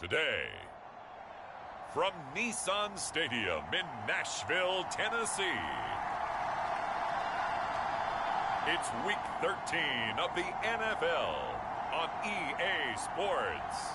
Today, from Nissan Stadium in Nashville, Tennessee, it's Week 13 of the NFL on EA Sports.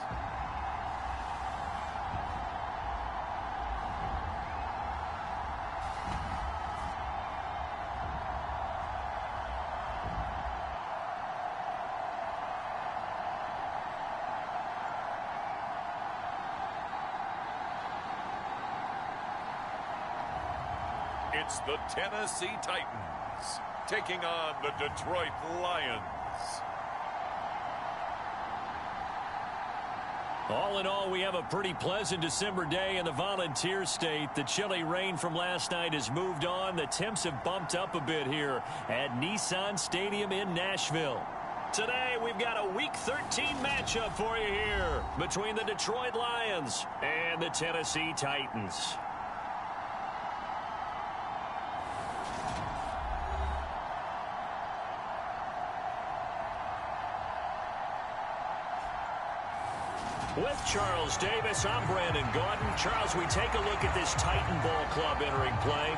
It's the Tennessee Titans taking on the Detroit Lions. All in all, we have a pretty pleasant December day in the Volunteer State. The chilly rain from last night has moved on. The temps have bumped up a bit here at Nissan Stadium in Nashville. Today, we've got a Week 13 matchup for you here between the Detroit Lions and the Tennessee Titans. With Charles Davis, I'm Brandon Gaudin. Charles, we take a look at this Titan Ball Club entering play.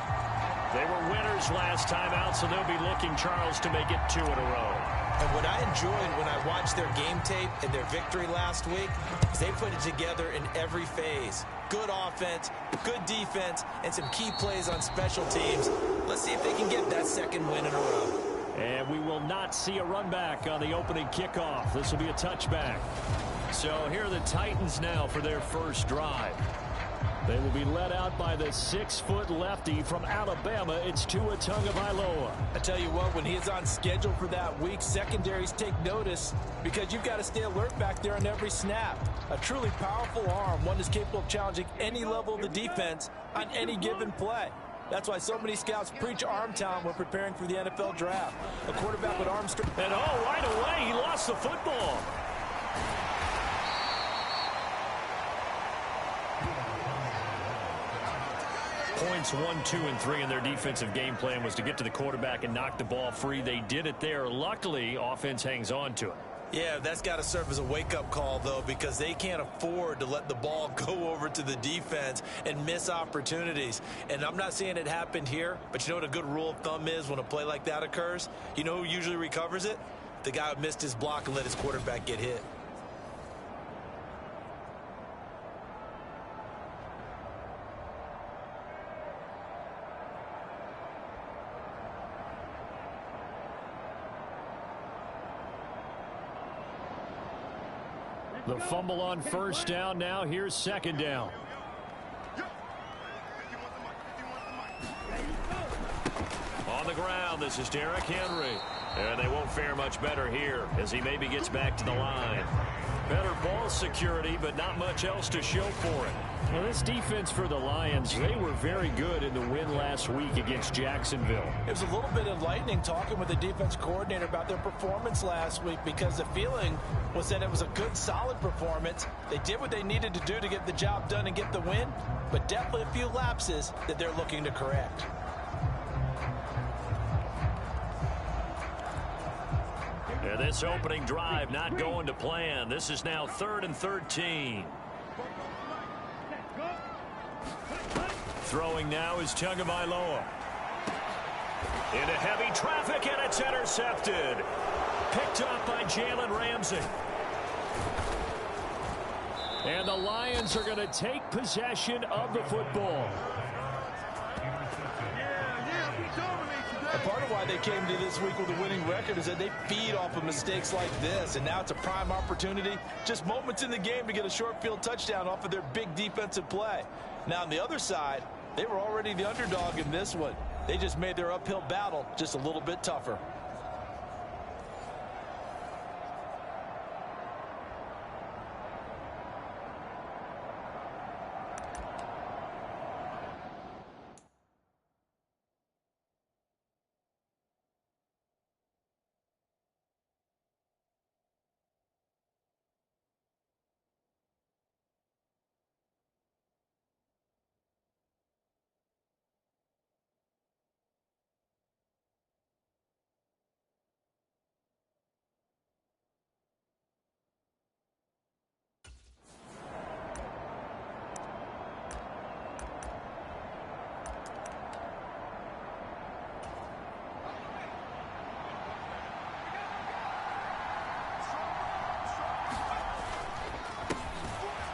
They were winners last time out, so they'll be looking, Charles, to make it 2 in a row. And what I enjoyed when I watched their game tape and their victory last week is they put it together in every phase. Good offense, good defense, and some key plays on special teams. Let's see if they can get that second win in a row. And we will not see a run back on the opening kickoff. This will be a touchback. So here are the Titans now for their first drive. They will be led out by the 6-foot lefty from Alabama. It's Tua Tagovailoa. I tell you what, when he is on schedule for that week, secondaries take notice because you've got to stay alert back there on every snap. A truly powerful arm, one that's capable of challenging any level of the defense on any given play. That's why so many scouts preach arm talent when preparing for the NFL draft. A quarterback with arm strength. And right away, he lost the football. Points 1, 2, and 3 in their defensive game plan was to get to the quarterback and knock the ball free. They did it there. Luckily, offense hangs on to it. Yeah, that's got to serve as a wake-up call, though, because they can't afford to let the ball go over to the defense and miss opportunities. And I'm not saying it happened here, but you know what a good rule of thumb is when a play like that occurs? You know who usually recovers it? The guy who missed his block and let his quarterback get hit. The fumble on first down. Now here's second down. On the ground, this is Derrick Henry. And they won't fare much better here as he maybe gets back to the line. Better ball security, but not much else to show for it. Well, this defense for the Lions, they were very good in the win last week against Jacksonville. It was a little bit enlightening talking with the defense coordinator about their performance last week because the feeling was that it was a good, solid performance. They did what they needed to do to get the job done and get the win, but definitely a few lapses that they're looking to correct. And this opening drive not going to plan. This is now 3rd and 13. Throwing now is Tagovailoa. Into heavy traffic, and it's intercepted. Picked up by Jalen Ramsey. And the Lions are going to take possession of the football. And part of why they came to this week with a winning record is that they feed off of mistakes like this. And now it's a prime opportunity, just moments in the game to get a short field touchdown off of their big defensive play. Now on the other side, they were already the underdog in this one. They just made their uphill battle just a little bit tougher.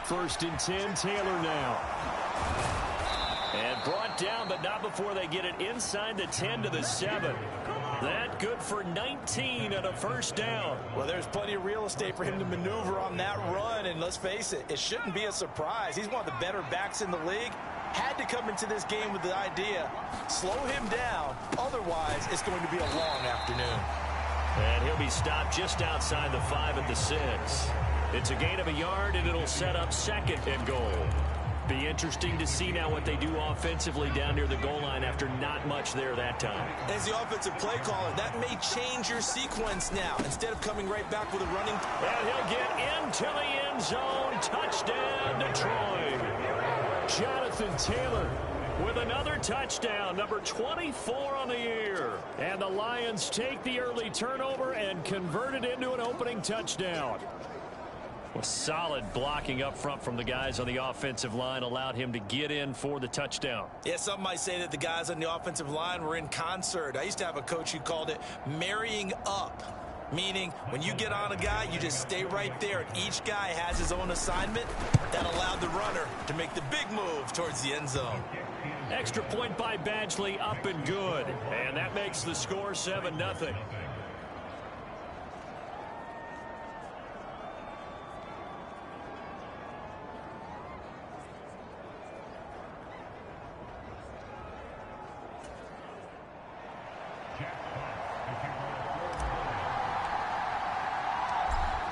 First and 10, Taylor now. And brought down, but not before they get it inside the 10 to the 7. That good for 19 and a first down. Well, there's plenty of real estate for him to maneuver on that run, and let's face it, it shouldn't be a surprise. He's one of the better backs in the league. Had to come into this game with the idea, slow him down, otherwise it's going to be a long afternoon. And he'll be stopped just outside the 5 at the 6. It's a gain of a yard, and it'll set up second and goal. Be interesting to see now what they do offensively down near the goal line after not much there that time. As the offensive play caller, that may change your sequence now. Instead of coming right back with a running. And he'll get into the end zone. Touchdown, Detroit. Jonathan Taylor with another touchdown, number 24 on the year. And the Lions take the early turnover and convert it into an opening touchdown. Well, solid blocking up front from the guys on the offensive line allowed him to get in for the touchdown. Yeah, some might say that the guys on the offensive line were in concert. I used to have a coach who called it marrying up, meaning when you get on a guy, you just stay right there, and each guy has his own assignment. That allowed the runner to make the big move towards the end zone. Extra point by Badgley, up and good. And that makes the score 7-0.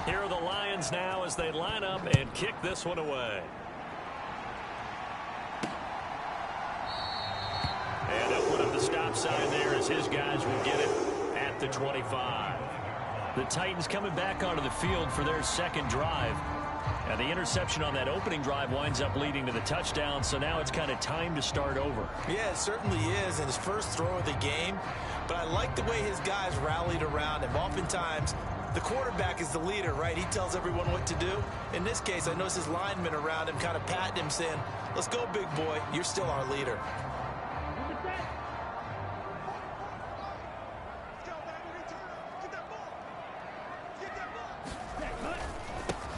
Here are the Lions now as they line up and kick this one away. And they'll put up the stop sign there as his guys will get it at the 25. The Titans coming back onto the field for their second drive. And the interception on that opening drive winds up leading to the touchdown, so now it's kind of time to start over. Yeah, it certainly is in his first throw of the game. But I like the way his guys rallied around him. Oftentimes, the quarterback is the leader, right? He tells everyone what to do. In this case, I notice his linemen around him kind of patting him, saying, let's go, big boy. You're still our leader.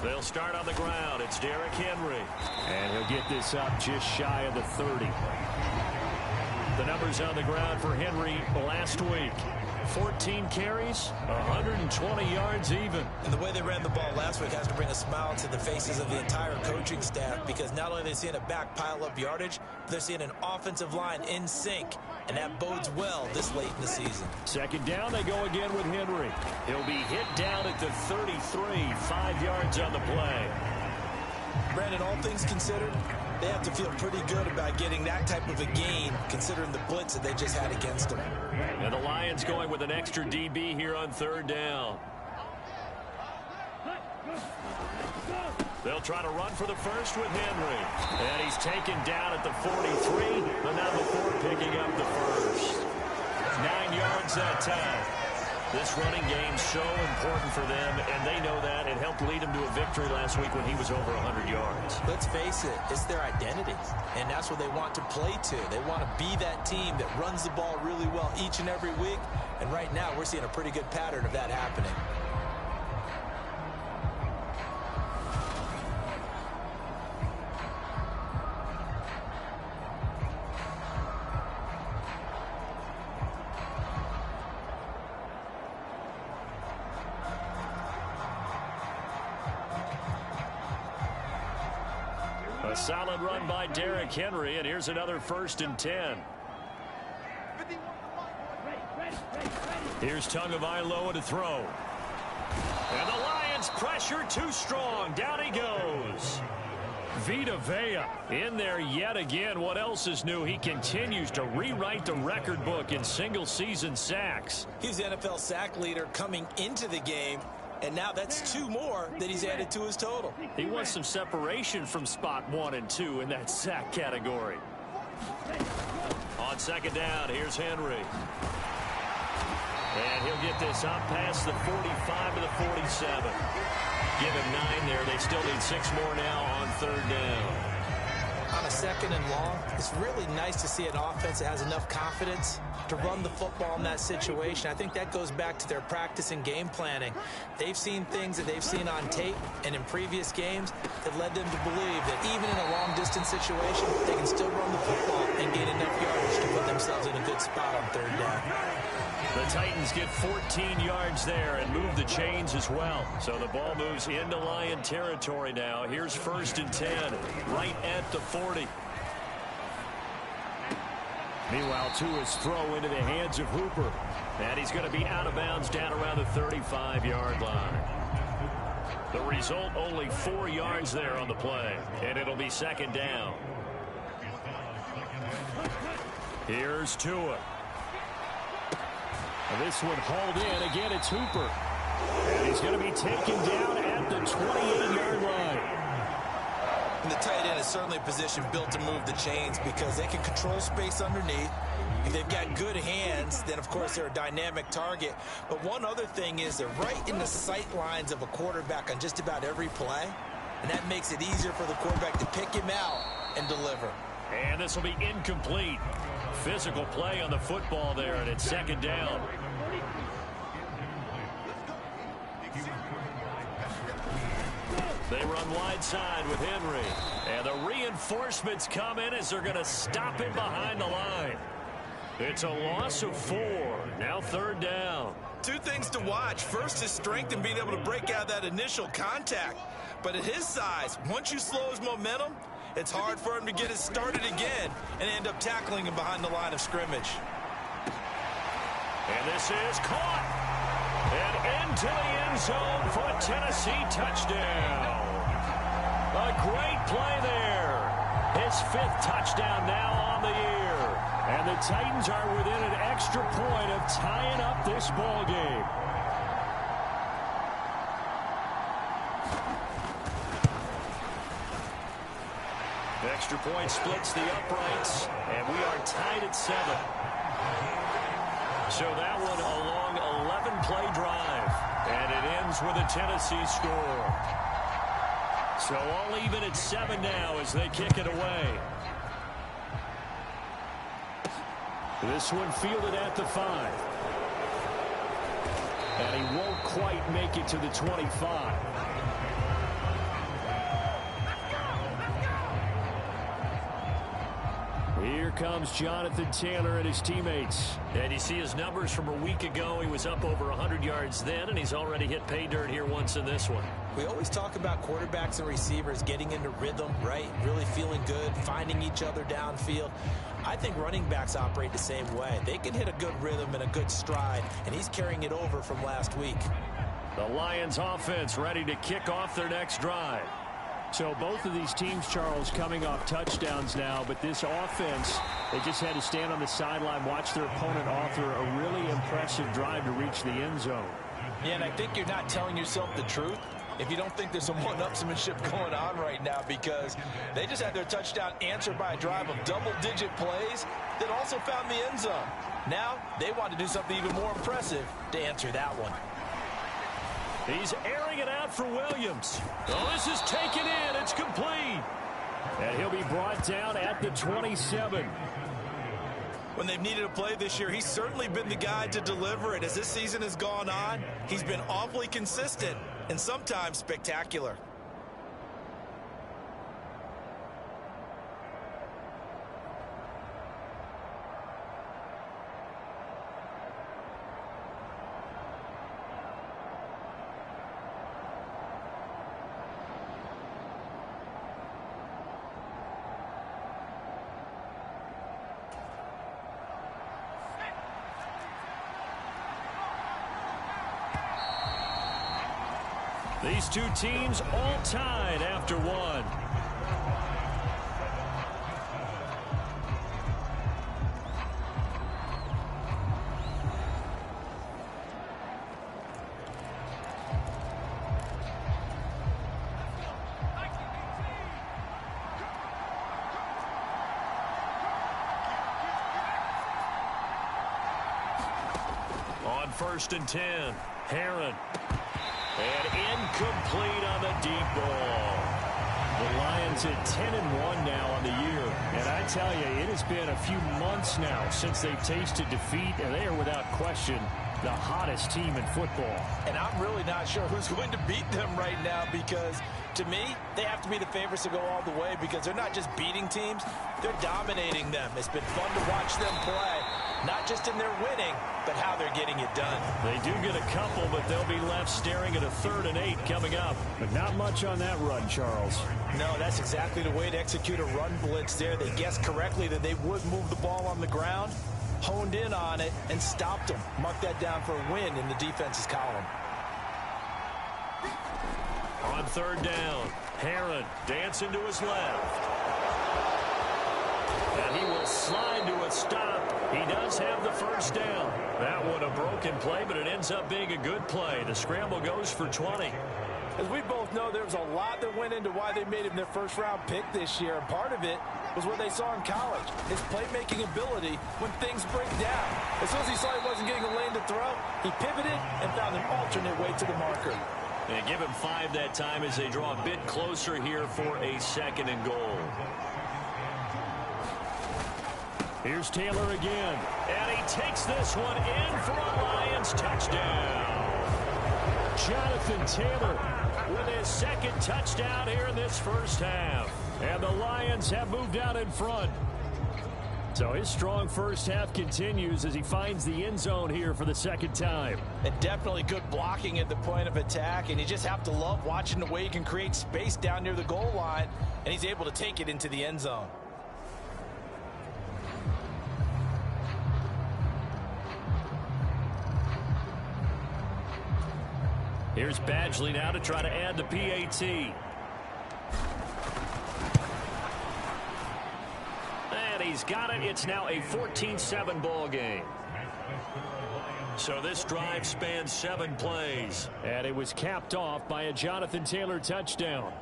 They'll start on the ground. It's Derrick Henry. And he'll get this up just shy of the 30. The numbers on the ground for Henry last week. 14 carries, 120 yards even. And the way they ran the ball last week has to bring a smile to the faces of the entire coaching staff, because not only are they seeing a back pile up yardage, they're seeing an offensive line in sync, and that bodes well this late in the season. Second down, they go again with Henry. He'll be hit down at the 33, 5 yards on the play. Brandon, all things considered, they have to feel pretty good about getting that type of a gain, considering the blitz that they just had against them. And the Lions going with an extra DB here on third down. They'll try to run for the first with Henry. And he's taken down at the 43, but not before picking up the first. 9 yards that time. This running game's so important for them, and they know that. It helped lead them to a victory last week when he was over 100 yards. Let's face it, it's their identity, and that's what they want to play to. They want to be that team that runs the ball really well each and every week, and right now we're seeing a pretty good pattern of that happening. A solid run by Derrick Henry, and here's another 1st and 10. Here's Tagovailoa to throw. And the Lions pressure too strong. Down he goes. Vita Vea in there yet again. What else is new? He continues to rewrite the record book in single-season sacks. He's the NFL sack leader coming into the game, and now that's 2 more that he's added to his total. He wants some separation from spot 1 and 2 in that sack category. On second down, here's Henry. And he'll get this up past the 45 to the 47. Give him 9 there. They still need 6 more now on third down. on a 2nd and long, it's really nice to see an offense that has enough confidence to run the football in that situation. I think that goes back to their practice and game planning. They've seen things that they've seen on tape and in previous games that led them to believe that even in a long-distance situation, they can still run the football and gain enough yardage to put themselves in a good spot on 3rd down. The Titans get 14 yards there and move the chains as well. So the ball moves into Lion territory now. Here's 1st and 10, right at the 40. Meanwhile, Tua's throw into the hands of Hooper. And he's going to be out of bounds down around the 35-yard line. The result, only 4 yards there on the play. And it'll be 2nd down. Here's Tua. This one hauled in. Again, it's Hooper. And he's going to be taken down at the 28-yard line. And the tight end is certainly a position built to move the chains because they can control space underneath. If they've got good hands, then, of course, they're a dynamic target. But one other thing is they're right in the sight lines of a quarterback on just about every play. And that makes it easier for the quarterback to pick him out and deliver. And this will be incomplete. Physical play on the football there, and it's 2nd down. They run wide side with Henry. And the reinforcements come in as they're going to stop him behind the line. It's a loss of 4. Now 3rd down. 2 things to watch. First, his strength and being able to break out of that initial contact. But at his size, once you slow his momentum, it's hard for him to get it started again and end up tackling him behind the line of scrimmage. And this is caught. And into the end zone for a Tennessee touchdown. A great play there. His 5th touchdown now on the year. And the Titans are within an extra point of tying up this ball game. Extra point splits the uprights, and we are tied at 7. So that one a long 11-play drive, and it ends with a Tennessee score. So all even at 7 now as they kick it away. This one fielded at the 5. And he won't quite make it to the 25. Here comes Jonathan Taylor and his teammates. And you see his numbers from a week ago. He was up over 100 yards then, and he's already hit pay dirt here once in this one. We always talk about quarterbacks and receivers getting into rhythm, right? Really feeling good, finding each other downfield. I think running backs operate the same way. They can hit a good rhythm and a good stride, and he's carrying it over from last week. The Lions offense ready to kick off their next drive. So both of these teams, Charles, coming off touchdowns now, but this offense, they just had to stand on the sideline, watch their opponent author a really impressive drive to reach the end zone. Yeah, and I think you're not telling yourself the truth if you don't think there's some one-upsmanship going on right now, because they just had their touchdown answered by a drive of double-digit plays that also found the end zone. Now they want to do something even more impressive to answer that one. He's airing it out for Williams. Oh, this is taken in. It's complete. And he'll be brought down at the 27. When they've needed a play this year, he's certainly been the guy to deliver it. As this season has gone on, he's been awfully consistent and sometimes spectacular. These two teams all tied after one. On 1st and 10, Herron. And incomplete on the deep ball. The Lions Lions at 10-1 now on the year. And I tell you, it has been a few months now since they've tasted defeat, and they are without question the hottest team in football. And I'm really not sure who's going to beat them right now, because to me, they have to be the favorites to go all the way, because they're not just beating teams, they're dominating them. It's been fun to watch them play, not just in their winning, but how they're getting it done. They do get a couple, but they'll be left staring at a 3rd and 8 coming up. But not much on that run, Charles. No, that's exactly the way to execute a run blitz there. They guessed correctly that they would move the ball on the ground, honed in on it, and stopped them. Mark that down for a win in the defense's column. On 3rd down, Herron dancing to his left. And he will slide to a stop. He does have the 1st down. That one a broken play, but it ends up being a good play. The scramble goes for 20. As we both know, there was a lot that went into why they made him their 1st-round pick this year. And part of it was what they saw in college, his playmaking ability when things break down. As soon as he saw he wasn't getting a lane to throw, he pivoted and found an alternate way to the marker. And give him 5 that time as they draw a bit closer here for a 2nd and goal. Here's Taylor again, and he takes this one in for a Lions touchdown. Jonathan Taylor with his 2nd touchdown here in this 1st half. And the Lions have moved out in front. So his strong 1st half continues as he finds the end zone here for the 2nd time. And definitely good blocking at the point of attack, and you just have to love watching the way he can create space down near the goal line, and he's able to take it into the end zone. Here's Badgley now to try to add the PAT. And he's got it. It's now a 14-7 ball game. So this drive spans 7 plays. And it was capped off by a Jonathan Taylor touchdown.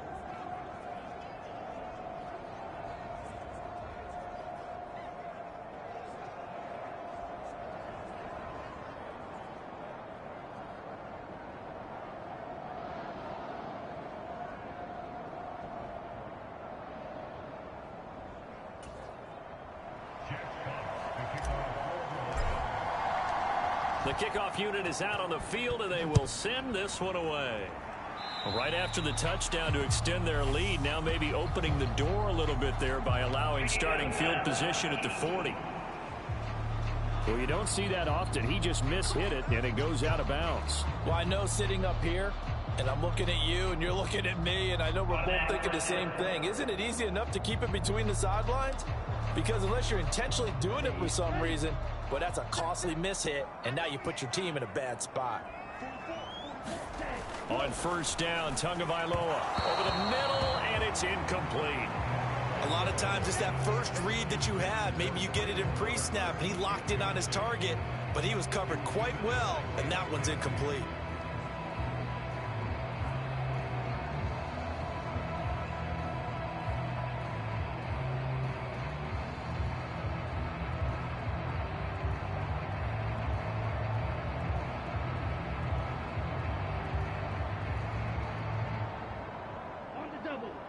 The kickoff unit is out on the field, and they will send this one away. Right after the touchdown to extend their lead, now maybe opening the door a little bit there by allowing starting field position at the 40. Well, you don't see that often. He just mishit it, and it goes out of bounds. Well, I know sitting up here, and I'm looking at you, and you're looking at me, and I know we're both thinking the same thing. Isn't it easy enough to keep it between the sidelines? Because unless you're intentionally doing it for some reason, well, that's a costly mishit, and now you put your team in a bad spot. On 1st down, Tagovailoa over the middle, and it's incomplete. A lot of times it's that first read that you have. Maybe you get it in pre-snap, and he locked in on his target, but he was covered quite well, and that one's incomplete.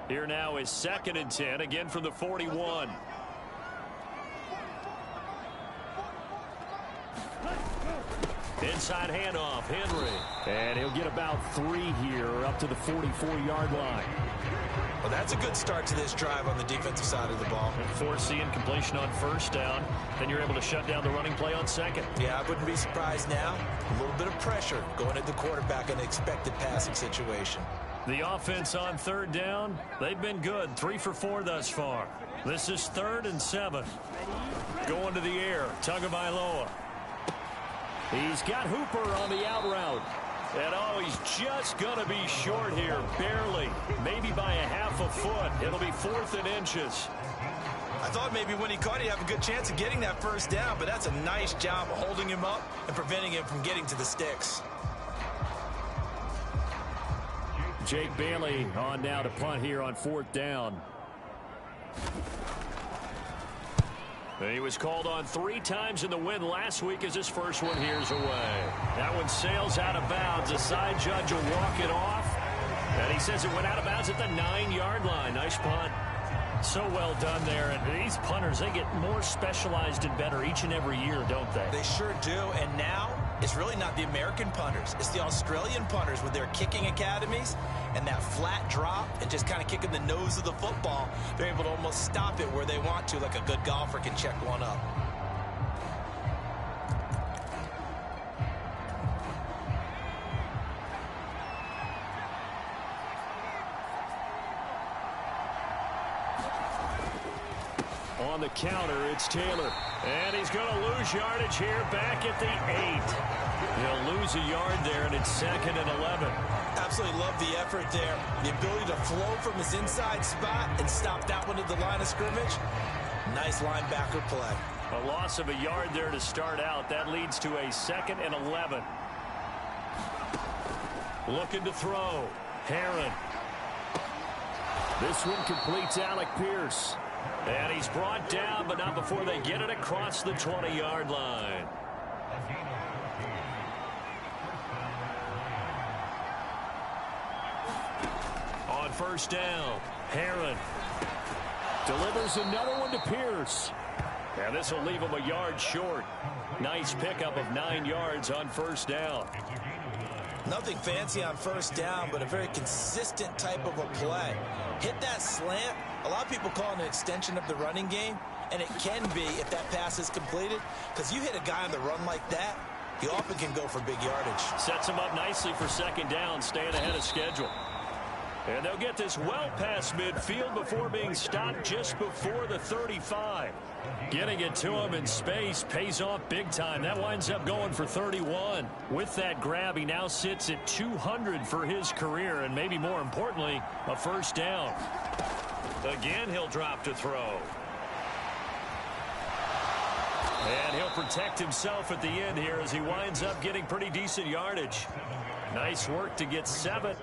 Here now is 2nd and 10, again from the 41. Inside handoff, Henry. And he'll get about 3 here up to the 44-yard line. Well, that's a good start to this drive on the defensive side of the ball. And force the incompletion on 1st down. Then you're able to shut down the running play on 2nd. Yeah, I wouldn't be surprised now. A little bit of pressure going at the quarterback in an expected passing situation. The offense on 3rd down, they've been good. 3 for 4 thus far. This is 3rd and 7. Going to the air, Tagovailoa. He's got Hooper on the out route. And oh, he's just going to be short here, barely. Maybe by a half a foot. It'll be 4th and inches. I thought maybe when he caught it, he'd have a good chance of getting that 1st down, but that's a nice job of holding him up and preventing him from getting to the sticks. Jake Bailey on now to punt here on 4th down. He was called on 3 times in the win last week as his first one here's away. That one sails out of bounds. The side judge will walk it off. And he says it went out of bounds at the 9-yard line. Nice pitch punt. So well done there. And these punters, they get more specialized and better each and every year, don't they? They sure do. And now it's really not the American punters. It's the Australian punters with their kicking academies and that flat drop and just kind of kicking the nose of the football. They're able to almost stop it where they want to, like a good golfer can check one up. On the counter, it's Taylor. And he's going to lose yardage here back at the 8. He'll lose a yard there, and it's 2nd and 11. Absolutely love the effort there. The ability to flow from his inside spot and stop that one at the line of scrimmage. Nice linebacker play. A loss of a yard there to start out. That leads to a 2nd and 11. Looking to throw. Herron. This one completes Alec Pierce. And he's brought down, but not before they get it across the 20-yard line. On first down, Herron delivers another one to Pierce. And this will leave him a yard short. Nice pickup of 9 yards on first down. Nothing fancy on first down, but a very consistent type of a play. Hit that slant. A lot of people call it an extension of the running game, and it can be if that pass is completed, because you hit a guy on the run like that, he often can go for big yardage. Sets him up nicely for second down, staying ahead of schedule. And they'll get this well past midfield before being stopped just before the 35. Getting it to him in space pays off big time. That winds up going for 31. With that grab, he now sits at 200 for his career, and maybe more importantly, a first down. Again, he'll drop to throw. And he'll protect himself at the end here as he winds up getting pretty decent yardage. Nice work to get 7.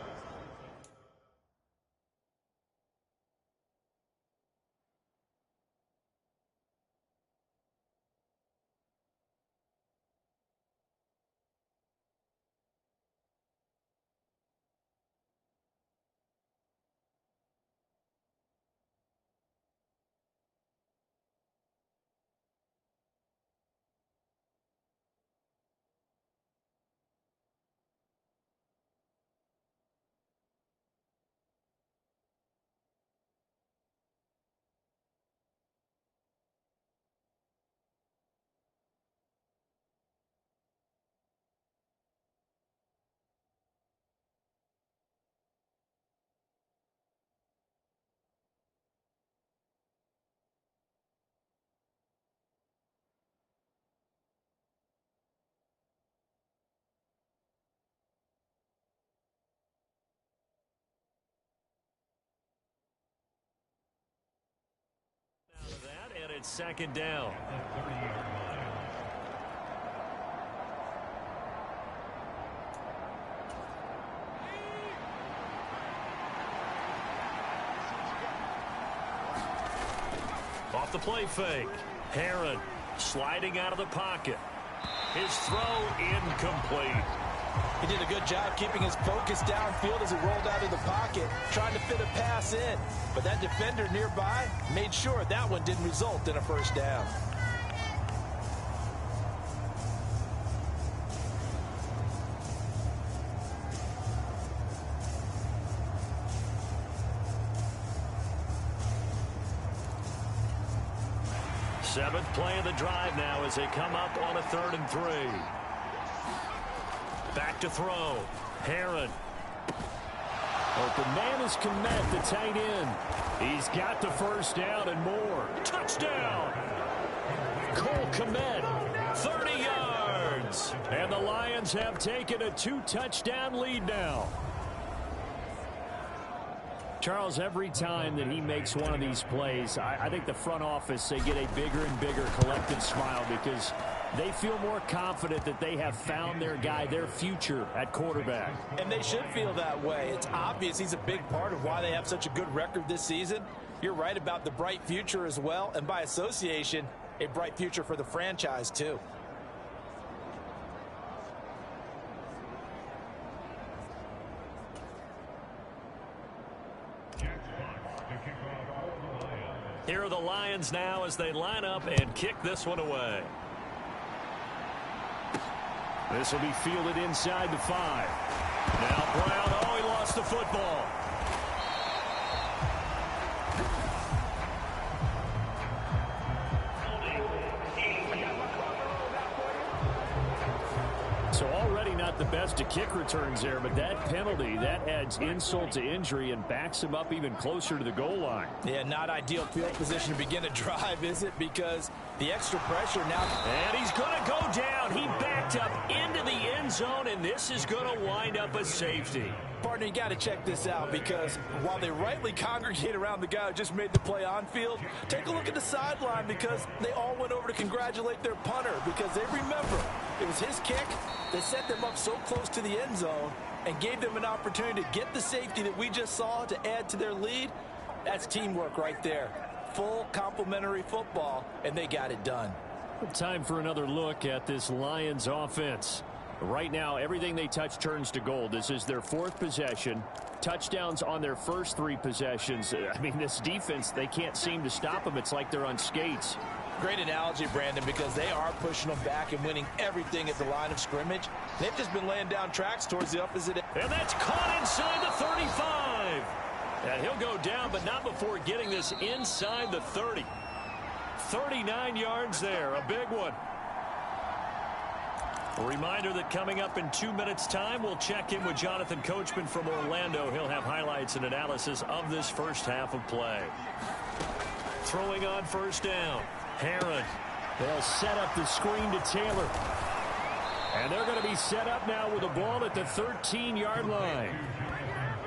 And it's second down. Off the play fake. Herron sliding out of the pocket. His throw incomplete. He did a good job keeping his focus downfield as he rolled out of the pocket, trying to fit a pass in. But that defender nearby made sure that one didn't result in a first down. Seventh play of the drive now as they come up on a 3rd and 3. Back to throw. Herron. Open man is Kmet, the tight end. He's got the first down and more. Touchdown! Cole Kmet, 30 yards. And the Lions have taken a 2-touchdown lead now. Charles, every time that he makes one of these plays, I think the front office, they get a bigger and bigger collective smile because they feel more confident that they have found their guy, their future at quarterback. And they should feel that way. It's obvious he's a big part of why they have such a good record this season. You're right about the bright future as well, and by association, a bright future for the franchise too. To kick Here are the Lions now as they line up and kick this one away. This will be fielded inside the 5. Now Brown, he lost the football. So already not the best to kick returns there, but that penalty, that adds insult to injury and backs him up even closer to the goal line. Yeah, not ideal field position to begin a drive, is it? Because the extra pressure now. And he's going to go down. He backed up into the end zone, and this is going to wind up a safety. Partner, you got to check this out, because while they rightly congregate around the guy who just made the play on field, take a look at the sideline, because they all went over to congratulate their punter, because they remember it was his kick that set them up so close to the end zone and gave them an opportunity to get the safety that we just saw to add to their lead. That's teamwork right there. Full complementary football, and they got it done. Time for another look at this Lions offense. Right now, everything they touch turns to gold. This is their 4th possession. Touchdowns on their first 3 possessions. I mean, this defense, they can't seem to stop them. It's like they're on skates. Great analogy, Brandon, because they are pushing them back and winning everything at the line of scrimmage. They've just been laying down tracks towards the opposite end. And that's caught inside the 35. And he'll go down, but not before getting this inside the 30. 39 yards there, a big one. A reminder that coming up in 2 minutes' time, we'll check in with Jonathan Coachman from Orlando. He'll have highlights and analysis of this first half of play. Throwing on first down. Herron. They'll set up the screen to Taylor. And they're going to be set up now with the ball at the 13-yard line.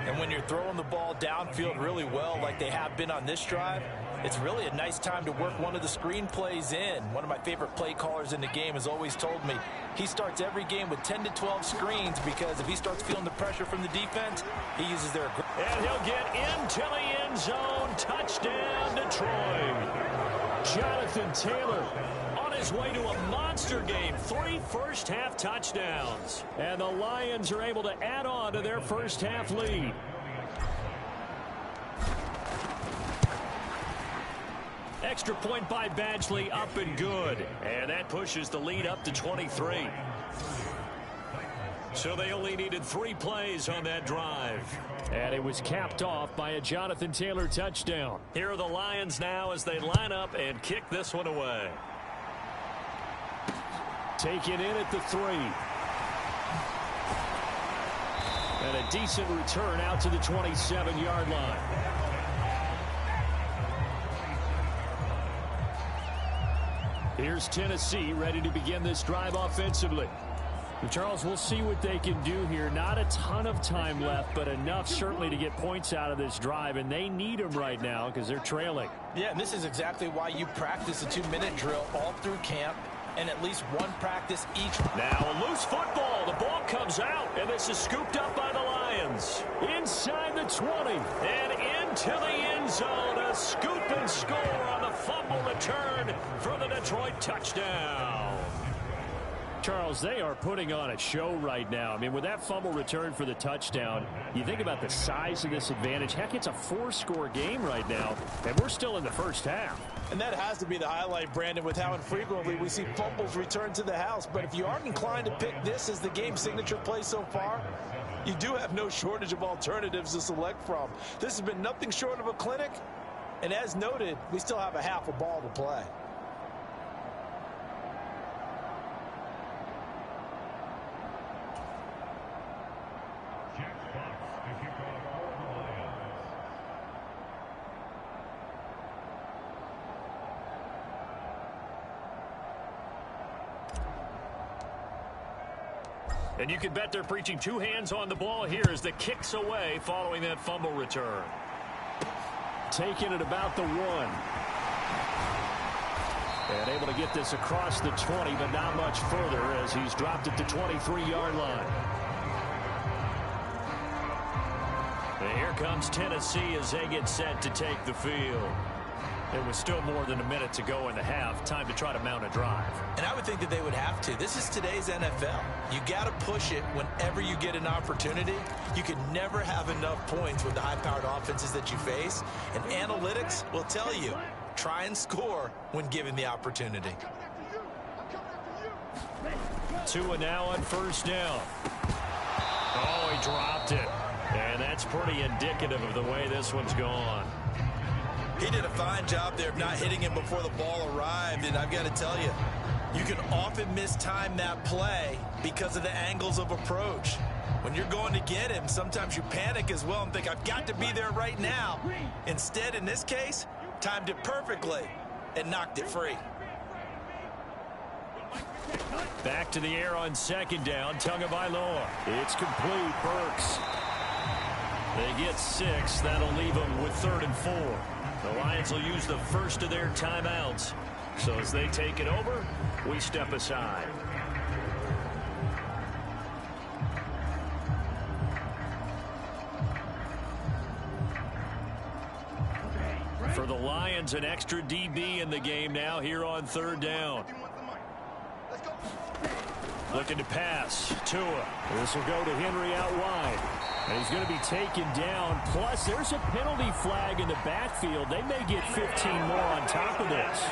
And when you're throwing the ball downfield really well like they have been on this drive, it's really a nice time to work one of the screen plays in. One of my favorite play callers in the game has always told me he starts every game with 10 to 12 screens, because if he starts feeling the pressure from the defense, he uses their... And he'll get into the end zone. Touchdown, Detroit. Jonathan Taylor on his way to a monster game. 3 first-half touchdowns. And the Lions are able to add on to their first-half lead. Extra point by Badgley, up and good. And that pushes the lead up to 23. So they only needed 3 plays on that drive. And it was capped off by a Jonathan Taylor touchdown. Here are the Lions now as they line up and kick this one away. Taken in at the 3. And a decent return out to the 27-yard line. Here's Tennessee ready to begin this drive offensively. And Charles, we'll see what they can do here. Not a ton of time left, but enough certainly to get points out of this drive, and they need them right now because they're trailing. Yeah, and this is exactly why you practice a 2-minute drill all through camp, and at least one practice each. Now a loose football. The ball comes out, and this is scooped up by the Lions. Inside the 20 and into the end zone. A scoop and score on the fumble return for the Detroit touchdown. Charles, they are putting on a show right now. I mean, with that fumble return for the touchdown, you think about the size of this advantage. Heck, it's a 4-score game right now, and we're still in the first half. And that has to be the highlight, Brandon, with how infrequently we see fumbles return to the house. But if you aren't inclined to pick this as the game signature play so far, you do have no shortage of alternatives to select from. This has been nothing short of a clinic, and as noted, we still have a half a ball to play. And you can bet they're preaching 2 hands on the ball here as the kicks away following that fumble return. Taking it about the 1. And able to get this across the 20, but not much further as he's dropped at the 23-yard line. And here comes Tennessee as they get set to take the field. There was still more than a minute to go in the half. Time to try to mount a drive. And I would think that they would have to. This is today's NFL. You got to push it whenever you get an opportunity. You can never have enough points with the high-powered offenses that you face. And analytics will tell you try and score when given the opportunity. Tua now on first down. Oh, he dropped it. And that's pretty indicative of the way this one's gone. He did a fine job there of not hitting him before the ball arrived, and I've got to tell you, you can often mistime that play because of the angles of approach. When you're going to get him, sometimes you panic as well and think, I've got to be there right now. Instead, in this case, timed it perfectly and knocked it free. Back to the air on second down. Tagovailoa. It's complete. Burks. They get 6. That'll leave them with 3rd and 4. The Lions will use the first of their timeouts. So as they take it over, we step aside. For the Lions, an extra DB in the game now here on 3rd down. Looking to pass. Tua. This will go to Henry out wide. And he's going to be taken down. Plus, there's a penalty flag in the backfield. They may get 15 more on top of this.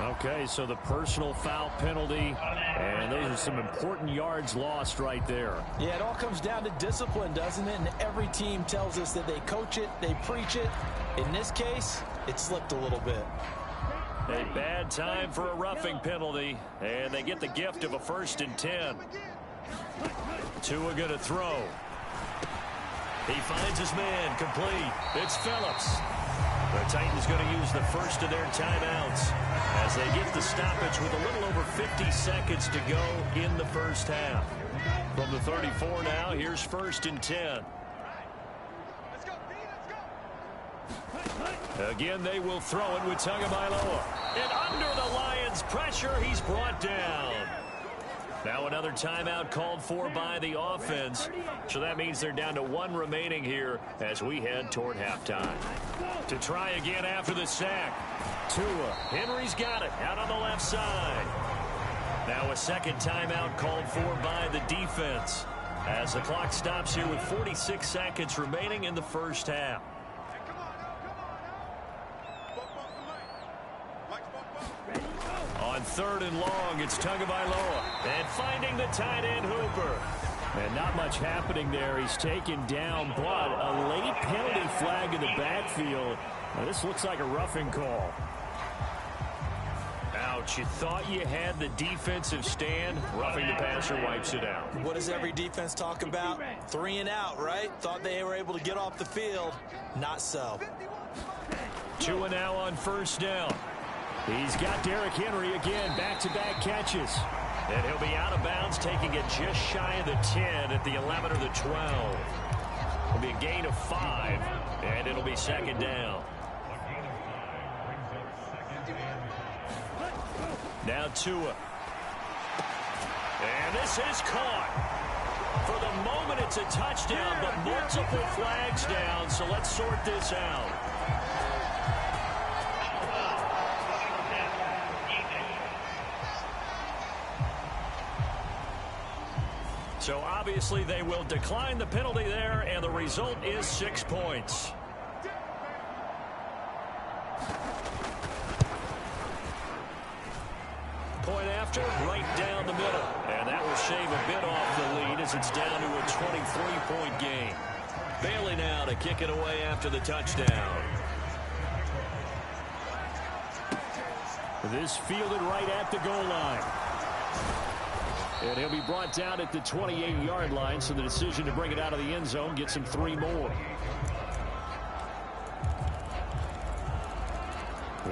Okay, so the personal foul penalty, and those are some important yards lost right there. Yeah, it all comes down to discipline, doesn't it? And every team tells us that they coach it, they preach it. In this case, it slipped a little bit. A bad time for a roughing penalty, and they get the gift of a 1st and 10. Tua going to throw. He finds his man, complete. It's Phillips. The Titans going to use the first of their timeouts as they get the stoppage with a little over 50 seconds to go in the first half. From the 34 now, here's 1st and 10. Again, they will throw it with Tagovailoa. And under the Lions' pressure, he's brought down. Now another timeout called for by the offense. So that means they're down to 1 remaining here as we head toward halftime. To try again after the sack. Tua. Henry's got it out on the left side. Now a second timeout called for by the defense as the clock stops here with 46 seconds remaining in the first half. On 3rd and long, it's Tagovailoa. And finding the tight end, Hooper. And not much happening there. He's taken down, but a late penalty flag in the backfield. Now, this looks like a roughing call. Ouch, you thought you had the defensive stand. Roughing the passer wipes it out. What does every defense talk about? 3 and out, right? Thought they were able to get off the field. Not so. Tua now on first down. He's got Derrick Henry again, back-to-back catches. And he'll be out of bounds, taking it just shy of the 10 at the 11 or the 12. It'll be a gain of 5, and it'll be second down. Now Tua. And this is caught. For the moment, it's a touchdown, but multiple flags down, so let's sort this out. So obviously they will decline the penalty there, and the result is 6 points. Point after, right down the middle. And that will shave a bit off the lead as it's down to a 23-point game. Bailey now to kick it away after the touchdown. This fielded right at the goal line. And he'll be brought down at the 28-yard line, so the decision to bring it out of the end zone gets him 3 more.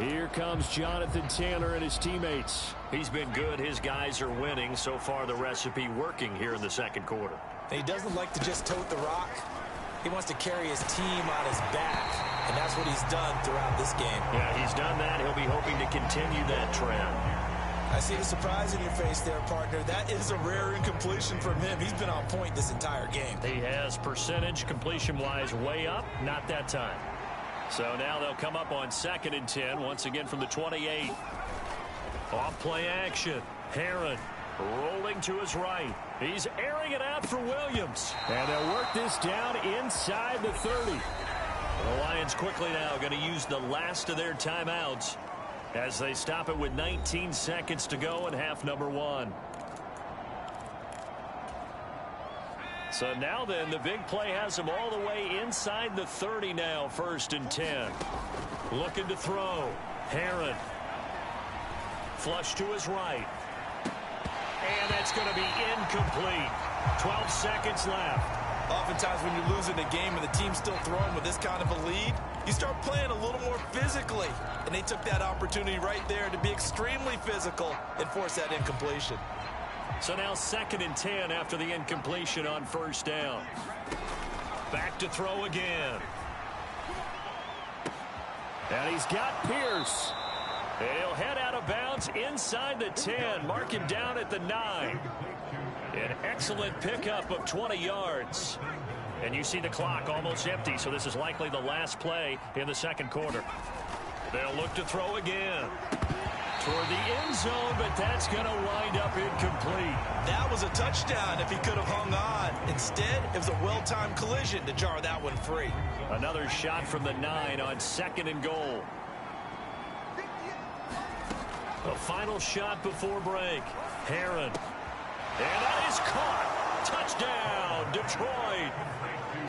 Here comes Jonathan Taylor and his teammates. He's been good. His guys are winning. So far, the recipe working here in the second quarter. He doesn't like to just tote the rock. He wants to carry his team on his back, and that's what he's done throughout this game. Yeah, he's done that. He'll be hoping to continue that trend. I see the surprise in your face there, partner. That is a rare incompletion from him. He's been on point this entire game. He has percentage completion-wise way up. Not that time. So now they'll come up on 2nd and 10, once again from the 28. Off play action. Herron rolling to his right. He's airing it out for Williams. And they'll work this down inside the 30. The Lions quickly now going to use the last of their timeouts as they stop it with 19 seconds to go in half number 1. So now then, the big play has him all the way inside the 30 now, 1st and 10. Looking to throw. Herron. Flush to his right. And that's going to be incomplete. 12 seconds left. Oftentimes when you're losing a game and the team's still throwing with this kind of a lead, you start playing a little more physically. And they took that opportunity right there to be extremely physical and force that incompletion. So now 2nd and 10 after the incompletion on 1st down. Back to throw again. And he's got Pierce. And he'll head out of bounds inside the 10. Mark him down at the 9. An excellent pickup of 20 yards. And you see the clock almost empty, so this is likely the last play in the 2nd quarter. They'll look to throw again. Toward the end zone, but that's going to wind up incomplete. That was a touchdown if he could have hung on. Instead, it was a well-timed collision to jar that one free. Another shot from the 9 on 2nd and goal. The final shot before break. Herron. And that is caught. Touchdown, Detroit.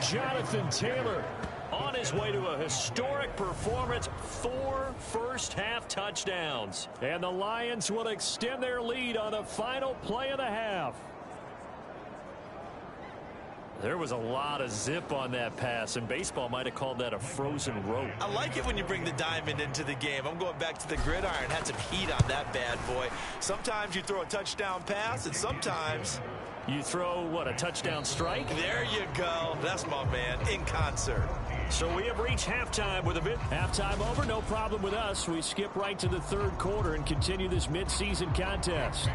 Jonathan Taylor on his way to a historic performance. 4 first-half touchdowns. And the Lions will extend their lead on the final play of the half. There was a lot of zip on that pass, and baseball might have called that a frozen rope. I like it when you bring the diamond into the game. I'm going back to the gridiron. Had some heat on that bad boy. Sometimes you throw a touchdown pass, and sometimes you throw, what, a touchdown strike? There you go. That's my man, in concert. So we have reached halftime with a bit. Halftime over, no problem with us. We skip right to the 3rd quarter and continue this midseason contest.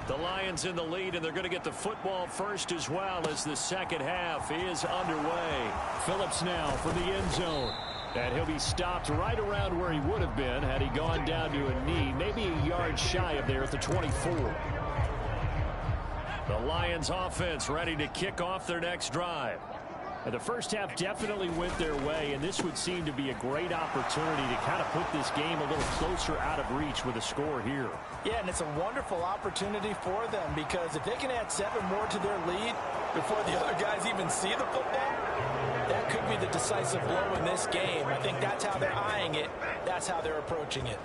The Lions in the lead, and they're going to get the football first as well as the 2nd half is underway. Phillips now for the end zone. And he'll be stopped right around where he would have been had he gone down to a knee, maybe a yard shy of there at the 24. The Lions offense ready to kick off their next drive. And the first half definitely went their way, and this would seem to be a great opportunity to kind of put this game a little closer out of reach with a score here. Yeah, and it's a wonderful opportunity for them because if they can add 7 more to their lead before the other guys even see the football, that could be the decisive blow in this game. I think that's how they're eyeing it. That's how they're approaching it.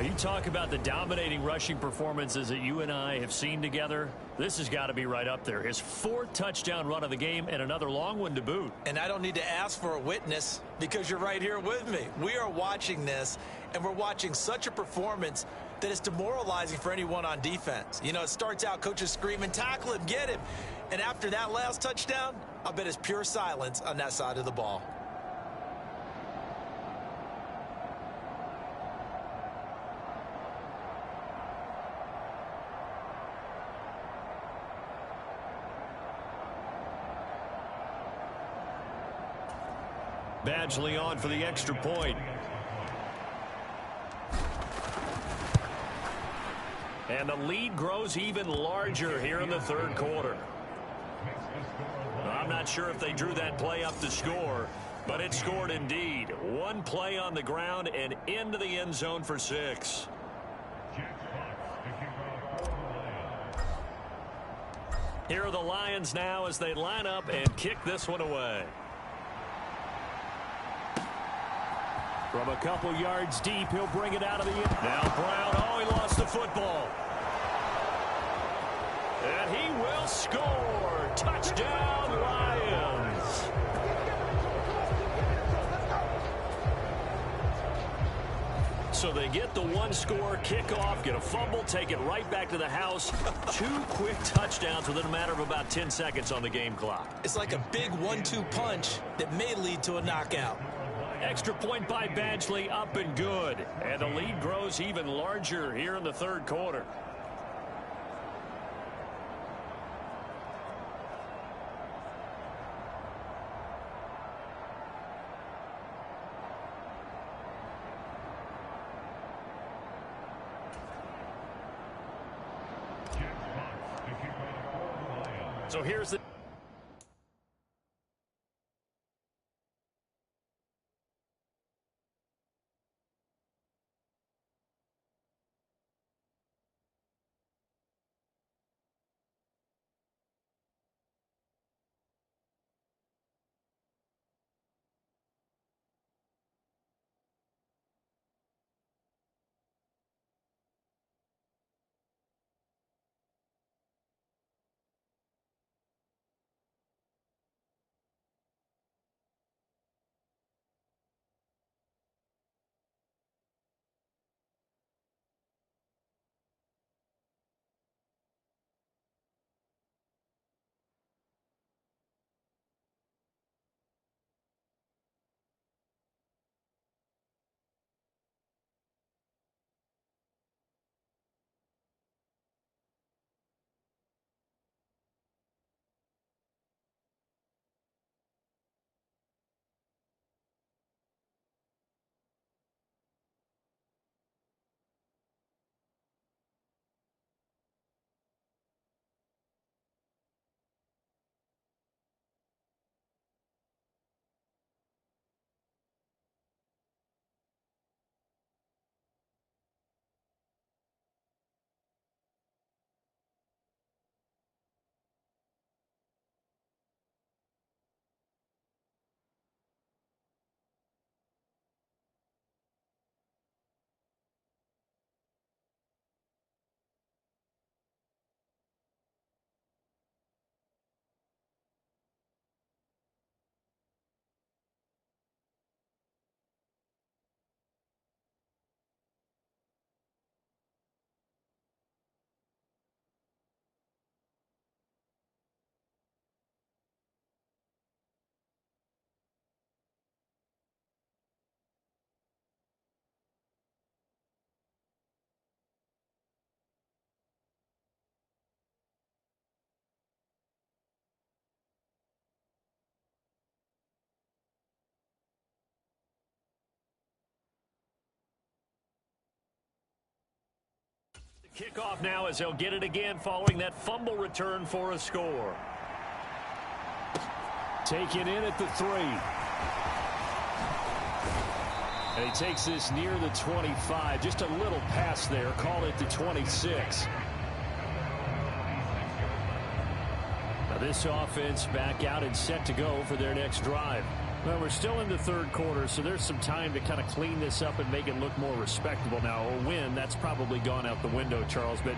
You talk about the dominating rushing performances that you and I have seen together. This has got to be right up there. His 4th touchdown run of the game and another long one to boot. And I don't need to ask for a witness because you're right here with me. We are watching this, and we're watching such a performance that is demoralizing for anyone on defense. You know, it starts out coaches screaming, tackle him, get him. And after that last touchdown, I bet it's pure silence on that side of the ball. Badgley on for the extra point. And the lead grows even larger here in the 3rd quarter. I'm not sure if they drew that play up to score, but it scored indeed. 1 play on the ground and into the end zone for 6. Here are the Lions now as they line up and kick this one away. From a couple yards deep, he'll bring it out of the end. Now Brown, oh, he lost the football. And he will score. Touchdown, Lions. So they get the 1-score kickoff, get a fumble, take it right back to the house. 2 quick touchdowns within a matter of about 10 seconds on the game clock. It's like a big 1-2 punch that may lead to a knockout. Extra point by Badgley, up and good. And the lead grows even larger here in the 3rd quarter. So here's the... Kickoff now as he'll get it again following that fumble return for a score. Taken in at the 3. And he takes this near the 25. Just a little pass there. Call it the 26. Now this offense back out and set to go for their next drive. Well, we're still in the third quarter, so there's some time to kind of clean this up and make it look more respectable. Now, a win, that's probably gone out the window, Charles, but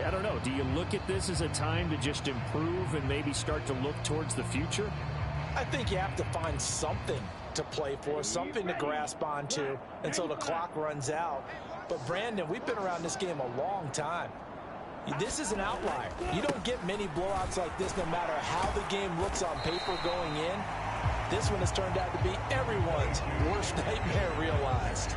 I don't know. Do you look at this as a time to just improve and maybe start to look towards the future? I think you have to find something to play for, something to grasp onto until the clock runs out. But, Brandon, we've been around this game a long time. This is an outlier. You don't get many blowouts like this no matter how the game looks on paper going in. This one has turned out to be everyone's worst nightmare realized.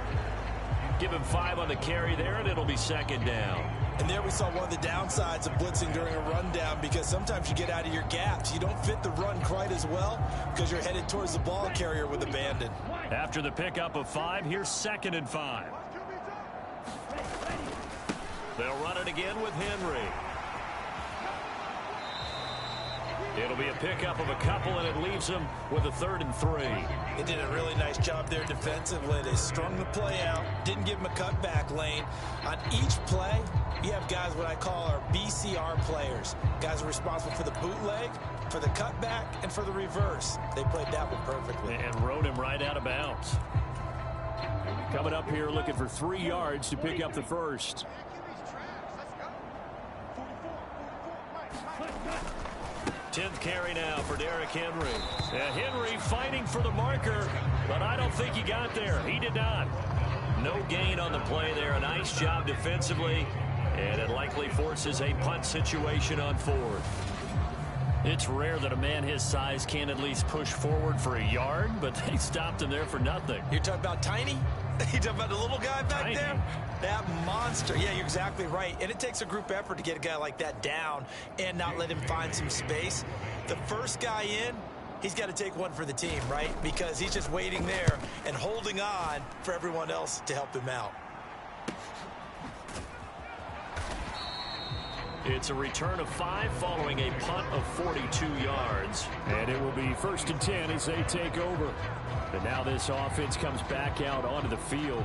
Give him 5 on the carry there, and it'll be second down. And there we saw one of the downsides of blitzing during a rundown, because sometimes you get out of your gaps. You don't fit the run quite as well because you're headed towards the ball carrier with abandon. After the pickup of 5, here's 2nd and 5. They'll run it again with Henry. It'll be a pickup of a couple, and it leaves them with a 3rd and 3. They did a really nice job there defensively. They strung the play out, didn't give them a cutback lane. On each play, you have guys what I call our BCR players. Guys are responsible for the bootleg, for the cutback, and for the reverse. They played that one perfectly. And rode him right out of bounds. Coming up here looking for 3 yards to pick up the first. Tenth carry now for Derrick Henry. Henry fighting for the marker, but I don't think he got there. He did not. No gain on the play there. A nice job defensively, and it likely forces a punt situation on 4th. It's rare that a man his size can at least push forward for a yard, but they stopped him there for nothing. You're talking about Tiny? You're talking about the little guy back there? That monster. Yeah, you're exactly right. And it takes a group effort to get a guy like that down and not let him find some space. The first guy in, he's got to take one for the team, right? Because he's just waiting there and holding on for everyone else to help him out. It's a return of 5 following a punt of 42 yards. And it will be 1st and 10 as they take over. But now this offense comes back out onto the field.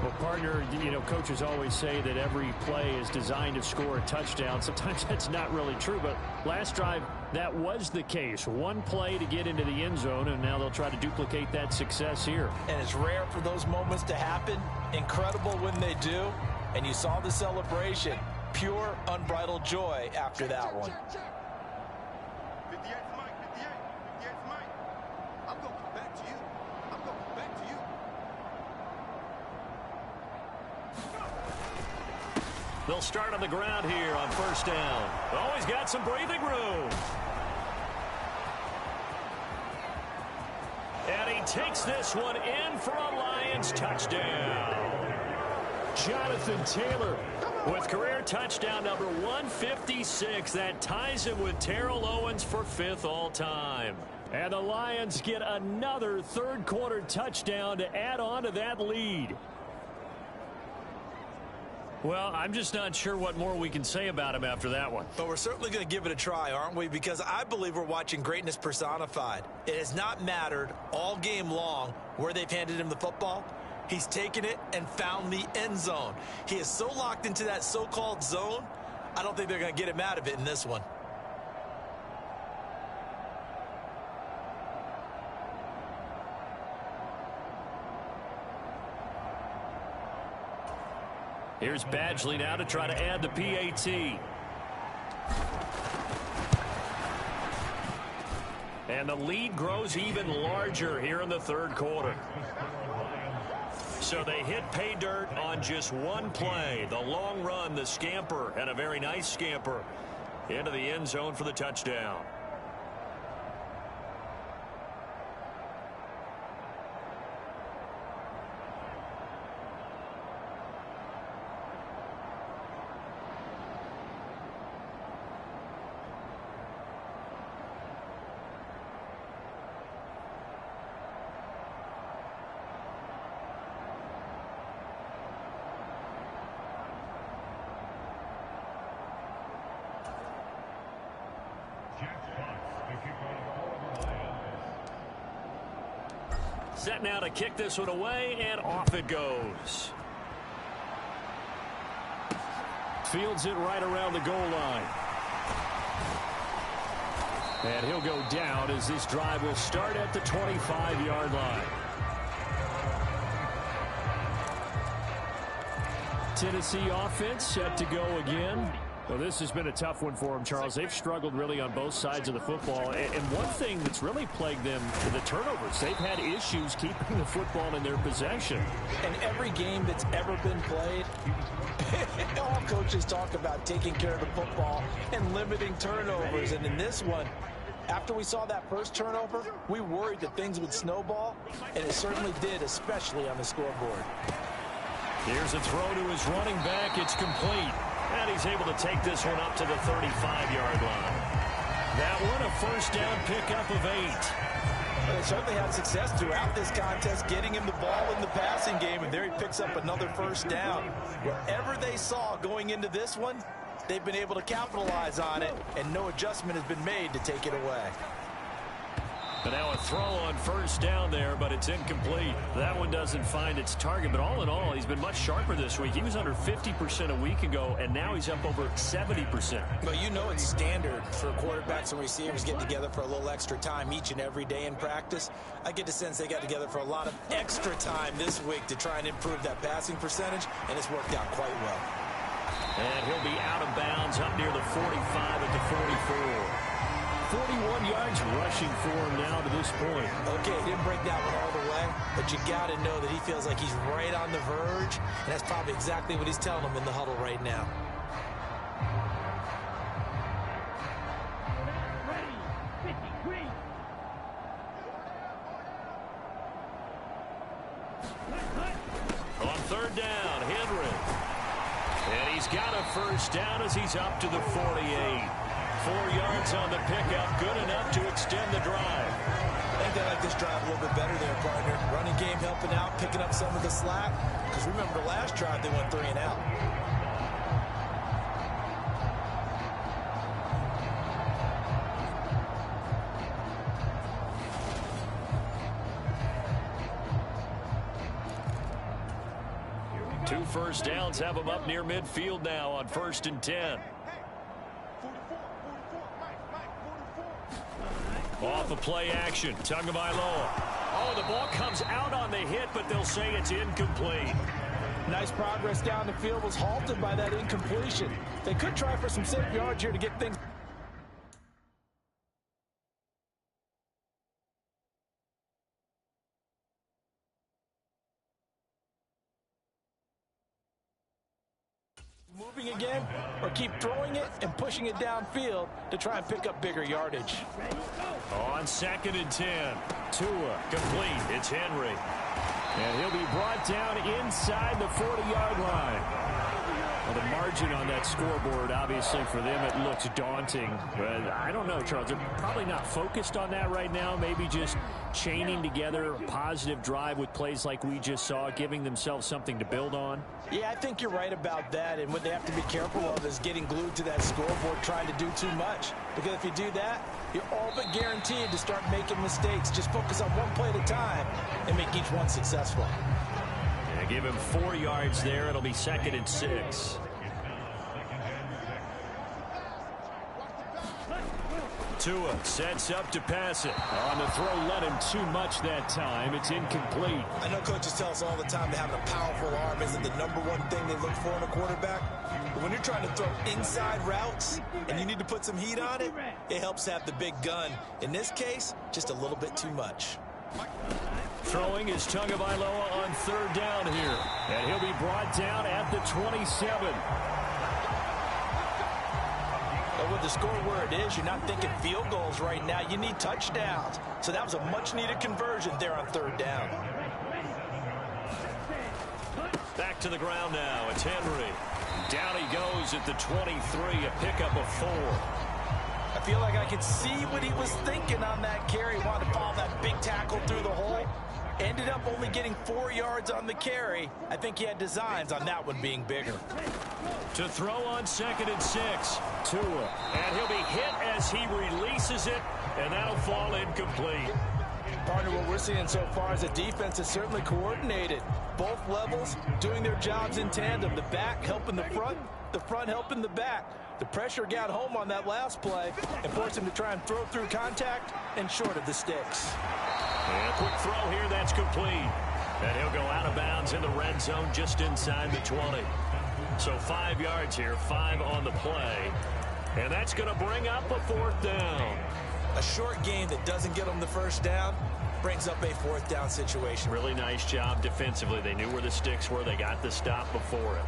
Well, partner, you know, coaches always say that every play is designed to score a touchdown. Sometimes that's not really true, but last drive, that was the case. One play to get into the end zone, and now they'll try to duplicate that success here. And it's rare for those moments to happen. Incredible when they do. And you saw the celebration. Pure, unbridled joy after that one. They'll start on the ground here on 1st down. Always got some breathing room. And he takes this one in for a Lions touchdown. Jonathan Taylor with career touchdown number 156. That ties him with Terrell Owens for 5th all-time. And the Lions get another third-quarter touchdown to add on to that lead. Well, I'm just not sure what more we can say about him after that one. But we're certainly going to give it a try, aren't we? Because I believe we're watching greatness personified. It has not mattered all game long where they've handed him the football. He's taken it and found the end zone. He is so locked into that so-called zone, I don't think they're going to get him out of it in this one. Here's Badgley now to try to add the PAT. And the lead grows even larger here in the third quarter. So they hit pay dirt on just one play. The long run, the scamper, and a very nice scamper into the end zone for the touchdown. Set now to kick this one away, and off it goes. Fields it right around the goal line. And he'll go down as this drive will start at the 25-yard line. Tennessee offense set to go again. Well, this has been a tough one for them, Charles. They've struggled really on both sides of the football. And one thing that's really plagued them is the turnovers. They've had issues keeping the football in their possession. And every game that's ever been played, all coaches talk about taking care of the football and limiting turnovers. And in this one, after we saw that first turnover, we worried that things would snowball, and it certainly did, especially on the scoreboard. Here's a throw to his running back. It's complete. And he's able to take this one up to the 35-yard line. That one a first down pickup of 8. Well, they certainly had success throughout this contest, getting him the ball in the passing game, and there he picks up another first down. Wherever they saw going into this one, they've been able to capitalize on it, and no adjustment has been made to take it away. But now a throw on first down there, but it's incomplete. That one doesn't find its target, but all in all, he's been much sharper this week. He was under 50% a week ago, and now he's up over 70%. Well, you know it's standard for quarterbacks and receivers getting together for a little extra time each and every day in practice. I get the sense they got together for a lot of extra time this week to try and improve that passing percentage, and it's worked out quite well. And he'll be out of bounds up near the 45 at the 44. 41 yards rushing for him now to this point. Okay, he didn't break that one all the way, but you got to know that he feels like he's right on the verge, and that's probably exactly what he's telling them in the huddle right now. On third down, Henry. And he's got a first down as he's up to the 48. 4 yards on the pickup, good enough to extend the drive. I think they like this drive a little bit better there, partner. Running game helping out, picking up some of the slack. Because remember, the last drive they went 3 and out. 2 first downs have them up near midfield now on 1st and 10. Off of play action, Tagovailoa. Oh, the ball comes out on the hit, but they'll say it's incomplete. Nice progress down the field was halted by that incompletion. They could try for some safe yards here to get things. Moving again, or keep throwing it and pushing it downfield to try and pick up bigger yardage. On 2nd and 10, Tua complete. It's Henry. And he'll be brought down inside the 40-yard line. Well, the margin on that scoreboard, obviously, for them, it looks daunting. But I don't know, Charles. They're probably not focused on that right now. Maybe just chaining together a positive drive with plays like we just saw, giving themselves something to build on. Yeah, I think you're right about that. And what they have to be careful of is getting glued to that scoreboard trying to do too much. Because if you do that, you're all but guaranteed to start making mistakes. Just focus on one play at a time and make each one successful. Yeah, give him 4 yards there. It'll be 2nd and 6. Tua sets up to pass it. On the throw, let him too much that time. It's incomplete. I know coaches tell us all the time that having a powerful arm isn't the #1 thing they look for in a quarterback. But when you're trying to throw inside routes and you need to put some heat on it, it helps have the big gun. In this case, just a little bit too much. Throwing is Tagovailoa on 3rd down here. And he'll be brought down at the 27. But with the score where it is, you're not thinking field goals right now. You need touchdowns. So that was a much-needed conversion there on 3rd down. Back to the ground now. It's Henry. Down he goes at the 23, a pickup of 4. I feel like I could see what he was thinking on that carry. Wanted to follow that big tackle through the hole. Ended up only getting 4 yards on the carry. I think he had designs on that one being bigger. To throw on 2nd and 6. Tua. And he'll be hit as he releases it, and that'll fall incomplete. Partner, what we're seeing so far is the defense is certainly coordinated. Both levels doing their jobs in tandem. The back helping the front helping the back. The pressure got home on that last play and forced him to try and throw through contact and short of the sticks. And a quick throw here, that's complete. And he'll go out of bounds in the red zone just inside the 20. So 5 yards here, 5 on the play. And that's going to bring up a 4th down. A short game that doesn't get them the 1st down brings up a 4th down situation. Really nice job defensively. They knew where the sticks were. They got the stop before it.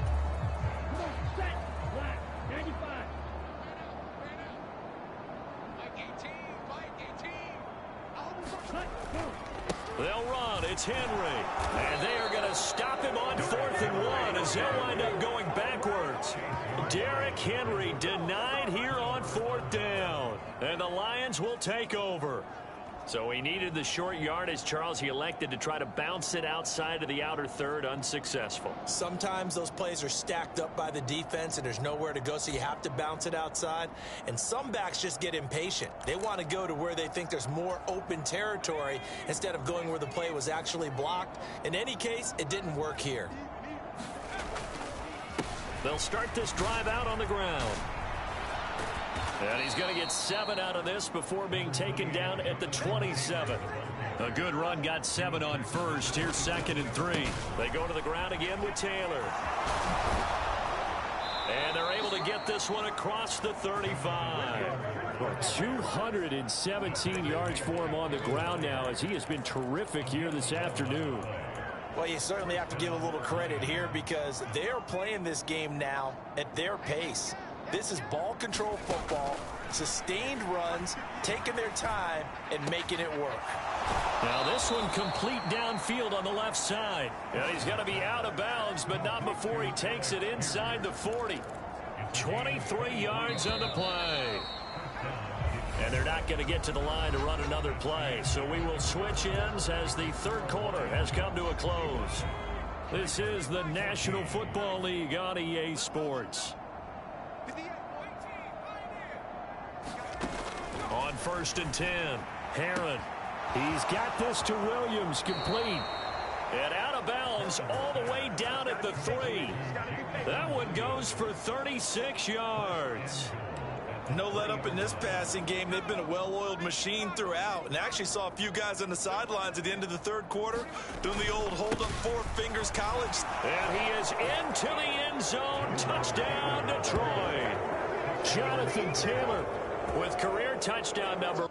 They'll run. It's Henry. And they are going to stop him on 4th and 1 as they'll wind up going backwards. Derrick Henry denied here on 4th down. And the Lions will take over. So he needed the short yardage, Charles. He elected to try to bounce it outside of the outer third, unsuccessful. Sometimes those plays are stacked up by the defense and there's nowhere to go, so you have to bounce it outside. And some backs just get impatient. They want to go to where they think there's more open territory instead of going where the play was actually blocked. In any case, it didn't work here. They'll start this drive out on the ground. And he's going to get 7 out of this before being taken down at the 27. A good run, got 7 on first. Here's 2nd and 3. They go to the ground again with Taylor. And they're able to get this one across the 35. Well, 217 yards for him on the ground now as he has been terrific here this afternoon. Well, you certainly have to give a little credit here because they're playing this game now at their pace. This is ball control football, sustained runs, taking their time, and making it work. Now this one complete downfield on the left side. And he's going to be out of bounds, but not before he takes it inside the 40. 23 yards on the play. And they're not going to get to the line to run another play. So we will switch ends as the third quarter has come to a close. This is the National Football League on EA Sports. On 1st and 10, Herron. He's got this to Williams, complete. And out of bounds all the way down at the 3. That one goes for 36 yards. No let up in this passing game. They've been a well-oiled machine throughout. And actually saw a few guys on the sidelines at the end of the third quarter doing the old hold-up four fingers college. And he is into the end zone. Touchdown, Detroit. Jonathan Taylor with career touchdown number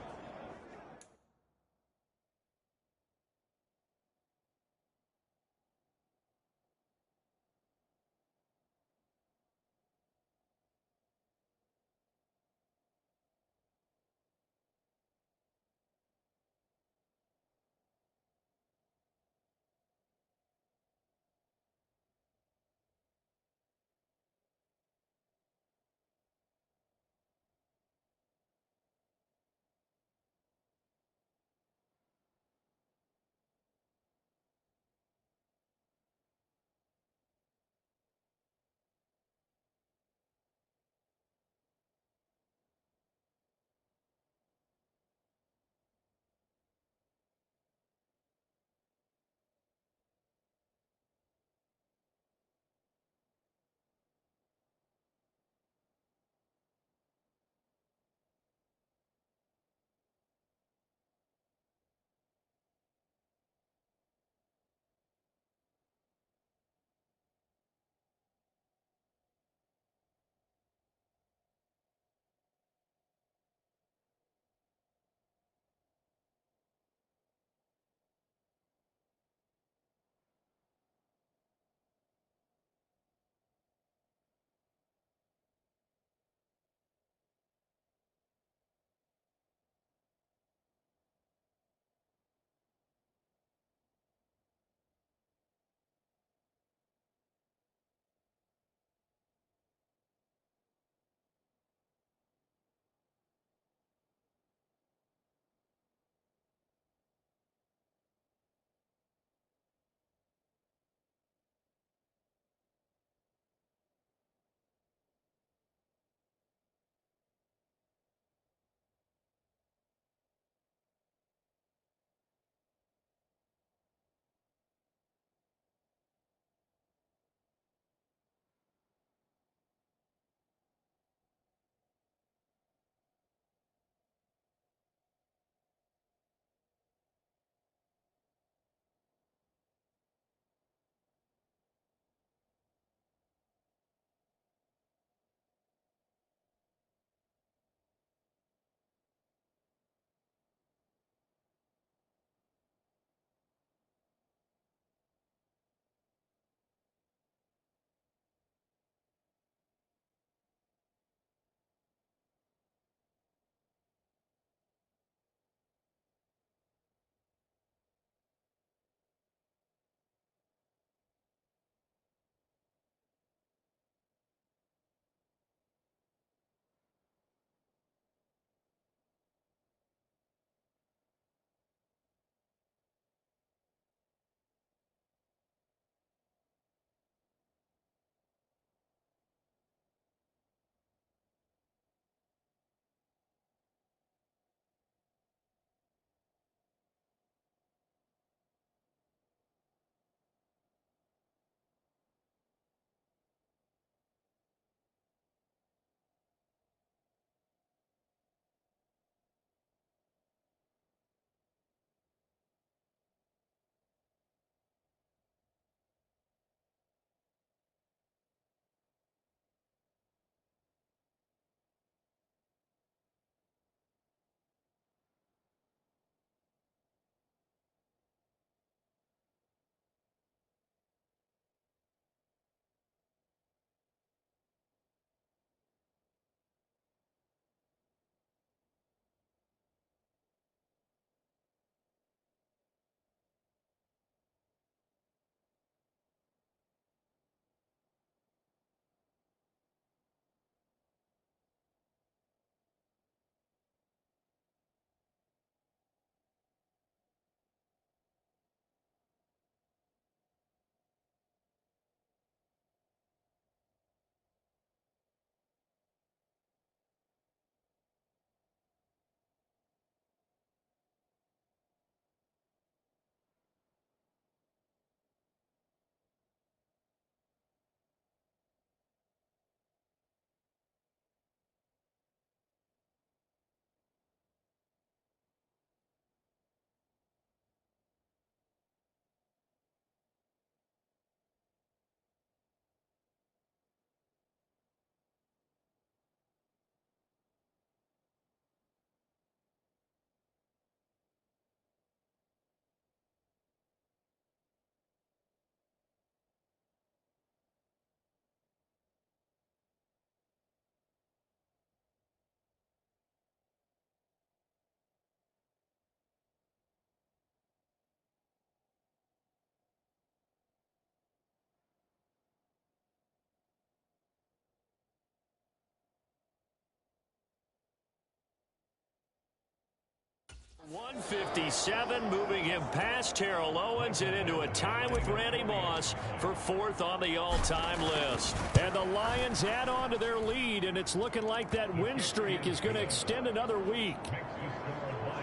157, moving him past Terrell Owens and into a tie with Randy Moss for 4th on the all-time list. And the Lions add on to their lead, and it's looking like that win streak is going to extend another week.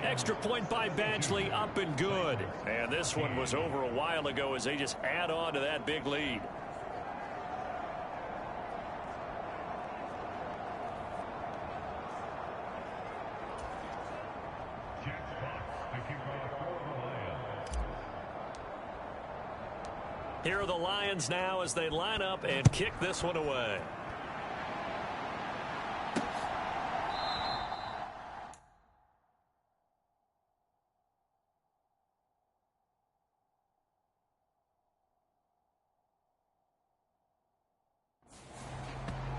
Extra point by Badgley, up and good. And this one was over a while ago as they just add on to that big lead. Here are the Lions now as they line up and kick this one away.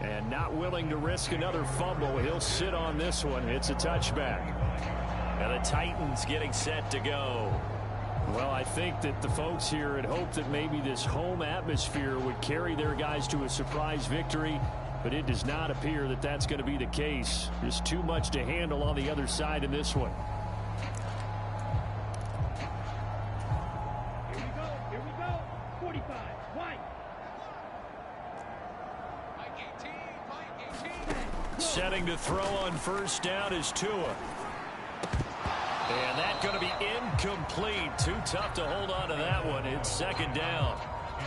And not willing to risk another fumble, he'll sit on this one. It's a touchback. And the Titans getting set to go. Well, I think that the folks here had hoped that maybe this home atmosphere would carry their guys to a surprise victory, but it does not appear that that's going to be the case. There's too much to handle on the other side in this one. Here we go. 45, White. Setting to throw on first down is Tua. And that's going to be incomplete. Too tough to hold on to that one. It's 2nd down.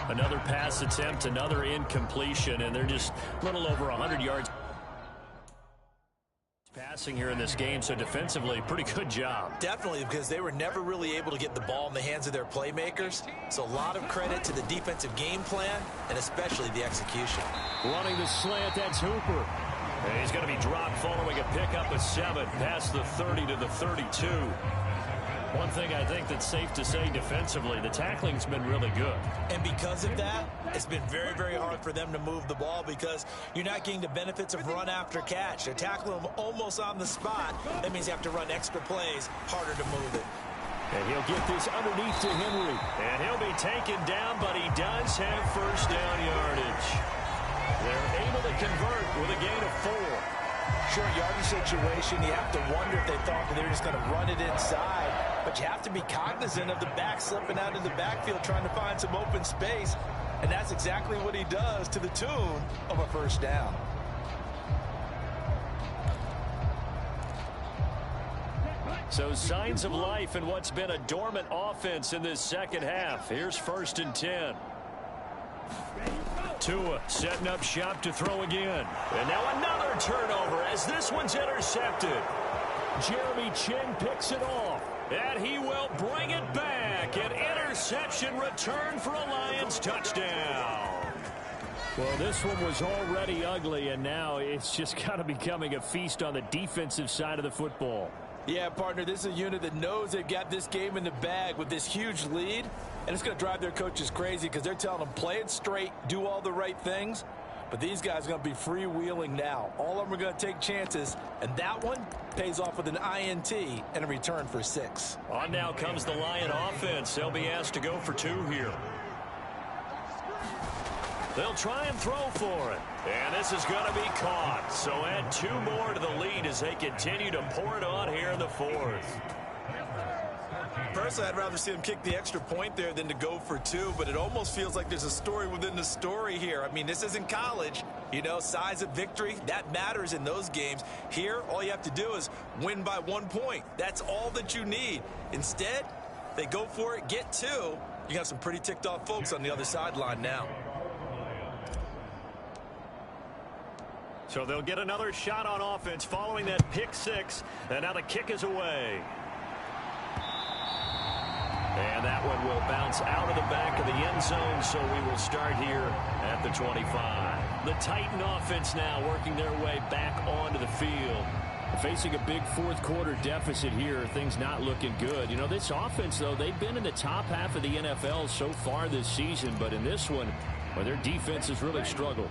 Another pass attempt, another incompletion, and they're just a little over 100 yards passing here in this game. So defensively, pretty good job. Definitely, because they were never really able to get the ball in the hands of their playmakers. So a lot of credit to the defensive game plan and especially the execution. Running the slant, that's Hooper. And he's going to be dropped following a pickup of 7 past the 30 to the 32. One thing I think that's safe to say defensively, the tackling's been really good. And because of that, it's been very, very hard for them to move the ball because you're not getting the benefits of run after catch. They're tackling them almost on the spot. That means you have to run extra plays, harder to move it. And he'll get this underneath to Henry. And he'll be taken down, but he does have first down yardage. They're able to convert with a gain of 4. Short yardage situation, you have to wonder if they thought that they were just going to run it inside. But you have to be cognizant of the back slipping out of the backfield trying to find some open space. And that's exactly what he does to the tune of a first down. So signs of life in what's been a dormant offense in this second half. Here's 1st and 10. Tua setting up shop to throw again. And now another turnover as this one's intercepted. Jeremy Chinn picks it off. And he will bring it back. An interception return for a Lions touchdown. Well, this one was already ugly, and now it's just kind of becoming a feast on the defensive side of the football. Yeah, partner, this is a unit that knows they've got this game in the bag with this huge lead, and it's going to drive their coaches crazy because they're telling them play it straight, do all the right things, but these guys are going to be freewheeling now. All of them are going to take chances, and that one pays off with an INT and a return for 6. On now comes the Lion offense. They'll be asked to go for 2 here. They'll try and throw for it. And this is going to be caught. So add 2 more to the lead as they continue to pour it on here in the 4th. Personally, I'd rather see them kick the extra point there than to go for 2, but it almost feels like there's a story within the story here. I mean, this isn't college. You know, size of victory, that matters in those games. Here, all you have to do is win by 1 point. That's all that you need. Instead, they go for it, get 2. You got some pretty ticked off folks on the other sideline now. So they'll get another shot on offense following that pick 6. And now the kick is away. And that one will bounce out of the back of the end zone, so we will start here at the 25. The Titan offense now working their way back onto the field. Facing a big 4th quarter deficit here, things not looking good. You know, this offense, though, they've been in the top half of the NFL so far this season, but in this one, well, their defense has really struggled.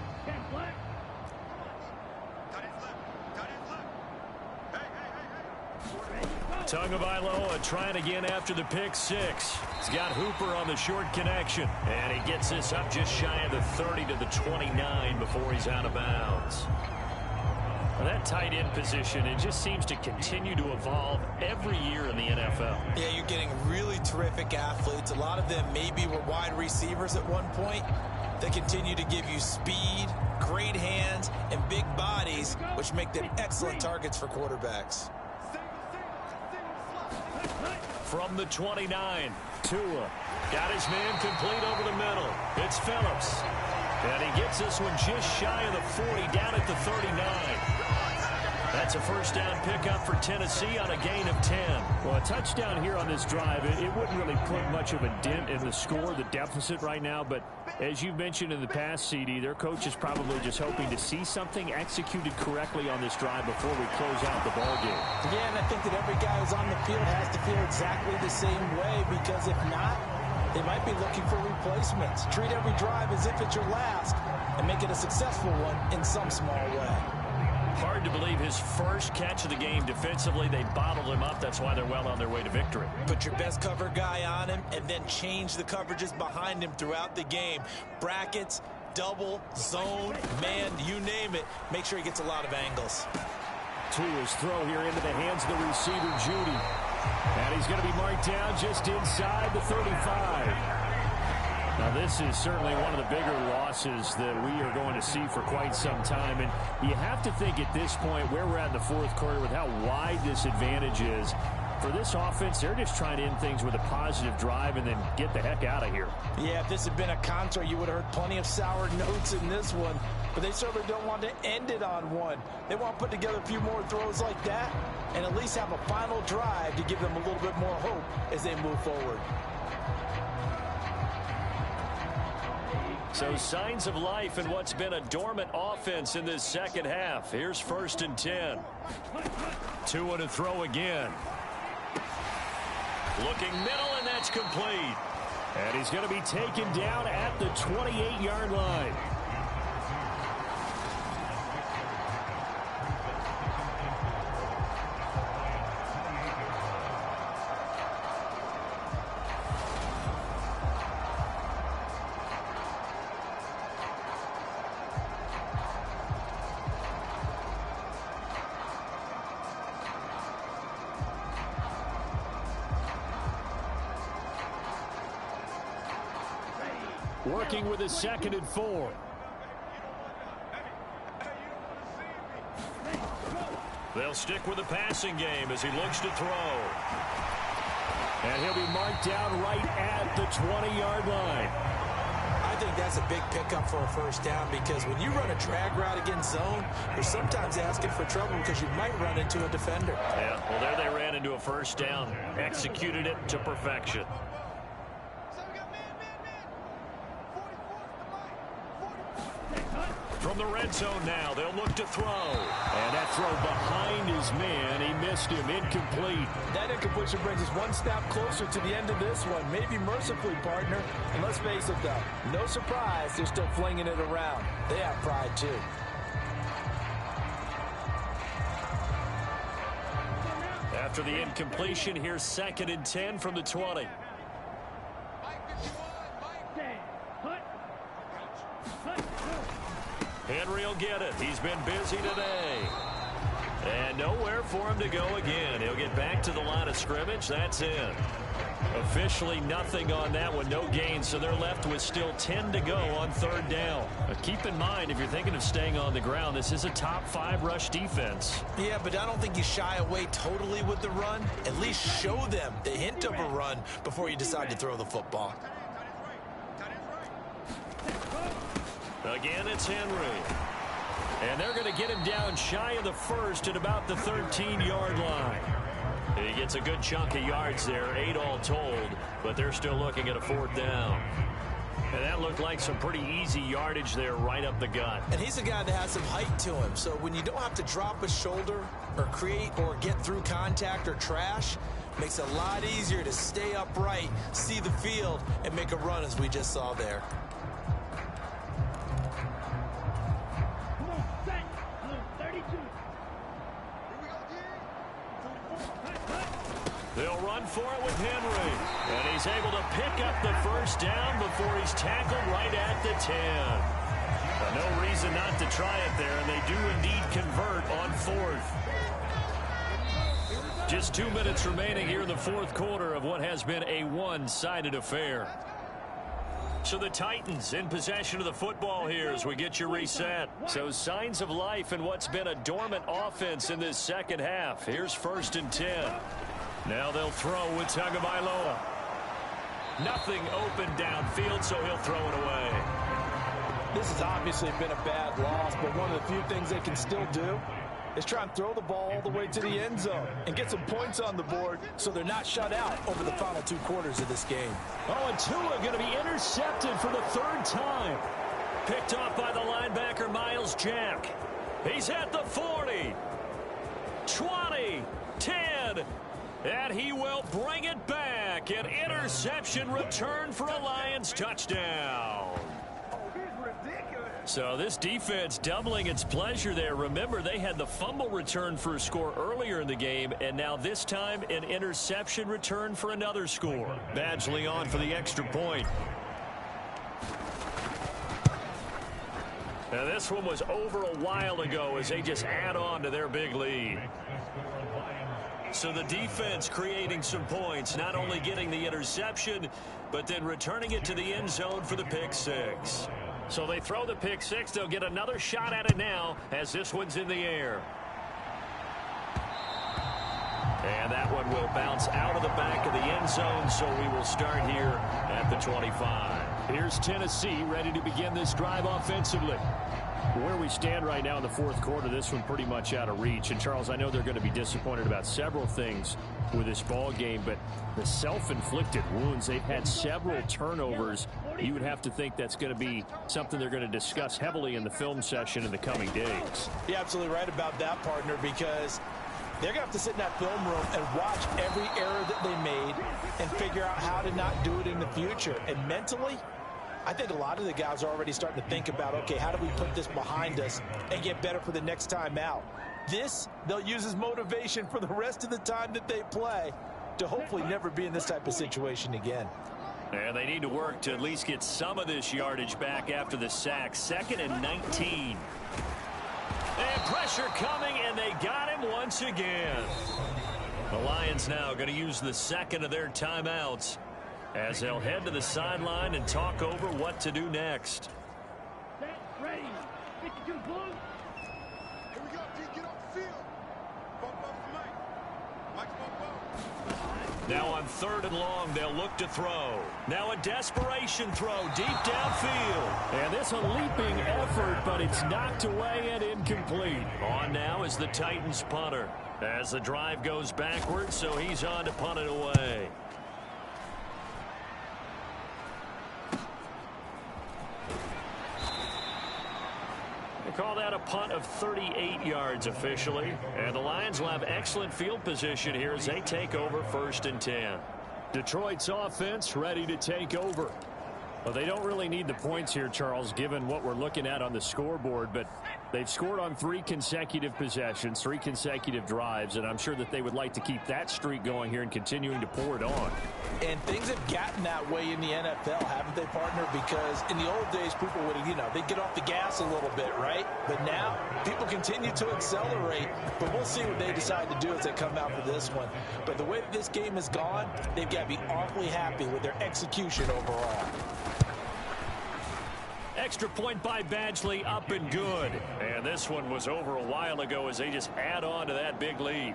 Tagovailoa trying again after the pick 6. He's got Hooper on the short connection. And he gets this up just shy of the 30 to the 29 before he's out of bounds. That tight end position, it just seems to continue to evolve every year in the NFL. Yeah, you're getting really terrific athletes. A lot of them maybe were wide receivers at one point. They continue to give you speed, great hands, and big bodies, which make them excellent targets for quarterbacks. From the 29, Tua got his man complete over the middle. It's Phillips. And he gets this one just shy of the 40, down at the 39. That's a first down pickup for Tennessee on a gain of 10. Well, a touchdown here on this drive, it wouldn't really put much of a dent in the score, the deficit right now. But as you've mentioned in the past, CD, their coach is probably just hoping to see something executed correctly on this drive before we close out the ball game. Yeah, and I think that every guy who's on the field has to feel exactly the same way, because if not, they might be looking for replacements. Treat every drive as if it's your last and make it a successful one in some small way. Hard to believe his first catch of the game defensively. They bottled him up. That's why they're well on their way to victory. Put your best cover guy on him and then change the coverages behind him throughout the game. Brackets, double, zone, man, you name it. Make sure he gets a lot of angles. Tua's throw here into the hands of the receiver, Judy. And he's going to be marked down just inside the 35. Now, this is certainly one of the bigger losses that we are going to see for quite some time. And you have to think at this point where we're at in the fourth quarter with how wide this advantage is. For this offense, they're just trying to end things with a positive drive and then get the heck out of here. Yeah, if this had been a concert, you would have heard plenty of sour notes in this one. But they certainly don't want to end it on one. They want to put together a few more throws like that and at least have a final drive to give them a little bit more hope as they move forward. So signs of life in what's been a dormant offense in this second half. Here's 1st and 10. Tua to throw again. Looking middle, and that's complete. And he's going to be taken down at the 28-yard line. Working with a 2nd and 4. They'll stick with the passing game as he looks to throw. And he'll be marked down right at the 20-yard line. I think that's a big pickup for a first down, because when you run a drag route against zone, you're sometimes asking for trouble because you might run into a defender. Yeah, well, there they ran into a first down. Executed it to perfection. From the red zone now, they'll look to throw. And that throw behind his man, he missed him, incomplete. That incompletion brings us one step closer to the end of this one. Maybe mercifully, partner. And let's face it, though, no surprise, they're still flinging it around. They have pride, too. After the incompletion, here's 2nd and 10 from the 20. Henry will get it. He's been busy today. And nowhere for him to go again. He'll get back to the line of scrimmage. That's in. Officially nothing on that one. No gain, so they're left with still 10 to go on 3rd down. But keep in mind, if you're thinking of staying on the ground, this is a top 5 rush defense. Yeah, but I don't think you shy away totally with the run. At least show them the hint of a run before you decide to throw the football. Again, it's Henry. And they're going to get him down shy of the 1st at about the 13-yard line. He gets a good chunk of yards there, 8 all told, but they're still looking at a 4th down. And that looked like some pretty easy yardage there right up the gut. And he's a guy that has some height to him, so when you don't have to drop a shoulder or create or get through contact or trash, makes it a lot easier to stay upright, see the field, and make a run as we just saw there. They'll run for it with Henry. And he's able to pick up the first down before he's tackled right at the 10. No reason not to try it there, and they do indeed convert on fourth. Just 2 minutes remaining here in the fourth quarter of what has been a one-sided affair. So the Titans in possession of the football here as we get you reset. So signs of life in what's been a dormant offense in this second half. Here's 1st and 10. Now they'll throw with Tagovailoa. Nothing open downfield, so he'll throw it away. This has obviously been a bad loss, but one of the few things they can still do is try and throw the ball all the way to the end zone and get some points on the board so they're not shut out over the final 2 quarters of this game. Oh, and Tua going to be intercepted for the 3rd time. Picked off by the linebacker, Myles Jack. He's at the 40, 20, 10, and he will bring it back. An interception return for a Lions touchdown. So this defense doubling its pleasure there. Remember, they had the fumble return for a score earlier in the game, and now this time an interception return for another score. Badgley on for the extra point. Now this one was over a while ago as they just add on to their big lead. So the defense creating some points, not only getting the interception, but then returning it to the end zone for the pick six. So they throw the pick six. They'll get another shot at it now as this one's in the air. And that one will bounce out of the back of the end zone, so we will start here at the 25. Here's Tennessee ready to begin this drive offensively. Where we stand right now in the fourth quarter, this one pretty much out of reach. And, Charles, I know they're going to be disappointed about several things with this ball game, but the self-inflicted wounds, they've had several turnovers. You would have to think that's going to be something they're going to discuss heavily in the film session in the coming days. You're absolutely right about that, partner, because they're going to have to sit in that film room and watch every error that they made and figure out how to not do it in the future. And mentally, I think a lot of the guys are already starting to think about, okay, how do we put this behind us and get better for the next time out? This, they'll use as motivation for the rest of the time that they play to hopefully never be in this type of situation again. And they need to work to at least get some of this yardage back after the sack. 2nd and 19. And pressure coming, and they got him once again. The Lions now going to use the second of their timeouts as they'll head to the sideline and talk over what to do next. Set, ready. 52 blue. Here we go. Get off the field. Bump up the mic. Mike's bump up. Now on 3rd and long, they'll look to throw. Now a desperation throw deep downfield. And this a leaping effort, but it's knocked away and incomplete. On now is the Titans punter as the drive goes backwards, so he's on to punt it away. They call that a punt of 38 yards officially. And the Lions will have excellent field position here as they take over 1st and 10. Detroit's offense ready to take over. Well, they don't really need the points here, Charles, given what we're looking at on the scoreboard, but they've scored on 3 consecutive possessions, 3 consecutive drives, and I'm sure that they would like to keep that streak going here and continuing to pour it on. And things have gotten that way in the NFL, haven't they, partner? Because in the old days, people would, they'd get off the gas a little bit, right? But now, people continue to accelerate, but we'll see what they decide to do as they come out for this one. But the way that this game has gone, they've got to be awfully happy with their execution overall. Extra point by Badgley, up and good. And this one was over a while ago as they just add on to that big lead.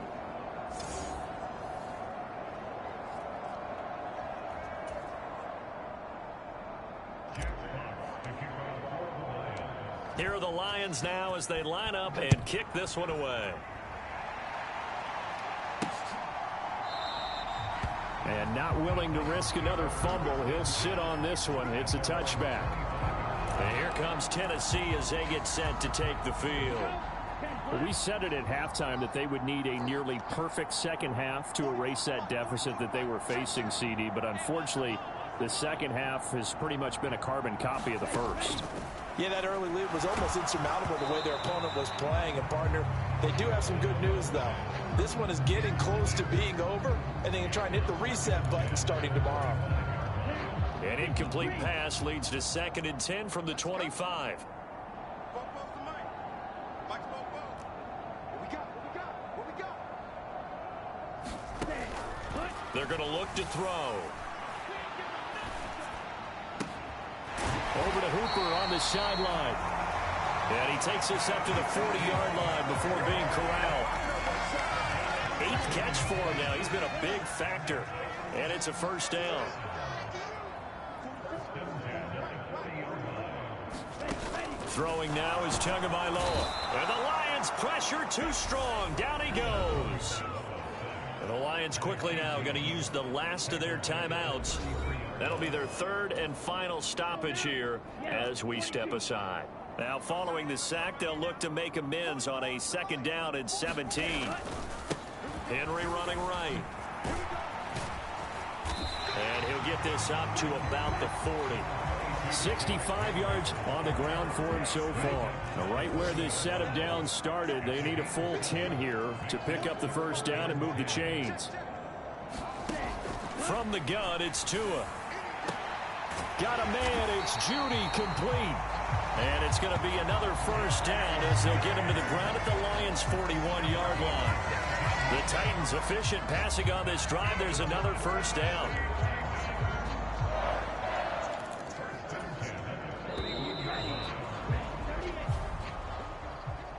Here are the Lions now as they line up and kick this one away. And not willing to risk another fumble. He'll sit on this one. It's a touchback. And here comes Tennessee as they get set to take the field. Well, we said it at halftime that they would need a nearly perfect second half to erase that deficit that they were facing, CD. But unfortunately, the second half has pretty much been a carbon copy of the first. Yeah, that early lead was almost insurmountable the way their opponent was playing. And, partner, they do have some good news, though. This one is getting close to being over, and they can try and hit the reset button starting tomorrow. An incomplete pass leads to 2nd and 10 from the 25. They're going to look to throw. Over to Hooper on the sideline. And he takes us up to the 40-yard line before being corralled. 8th catch for him now. He's been a big factor. And it's a first down. Throwing now is Tagovailoa. And the Lions pressure too strong. Down he goes. And the Lions quickly now going to use the last of their timeouts. That'll be their 3rd and final stoppage here as we step aside. Now following the sack, they'll look to make amends on a 2nd down and 17. Henry running right. And he'll get this up to about the 40. 65 yards on the ground for him so far. Now right where this set of downs started, they need a full 10 here to pick up the first down and move the chains. From the gun, it's Tua. Got a man, it's Judy, complete. And it's going to be another first down as they'll get him to the ground at the Lions' 41-yard line. The Titans efficient passing on this drive. There's another first down.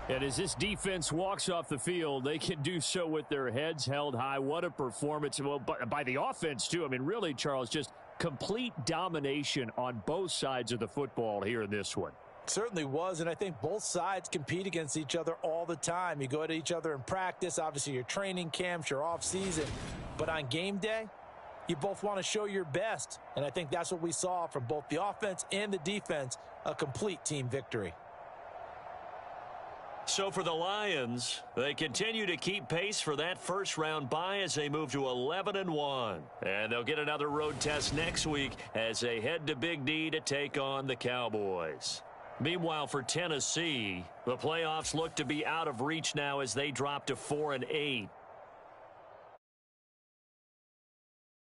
And as this defense walks off the field, they can do so with their heads held high. What a performance. Well, by the offense, too. I mean, really, Charles, just complete domination on both sides of the football here in this one. Certainly was, and I think both sides compete against each other all the time. You go at each other in practice, obviously your training camps, your off-season. But on game day, you both want to show your best. And I think that's what we saw from both the offense and the defense, a complete team victory. So for the Lions, they continue to keep pace for that first-round bye as they move to 11-1. And they'll get another road test next week as they head to Big D to take on the Cowboys. Meanwhile, for Tennessee, the playoffs look to be out of reach now as they drop to 4-8.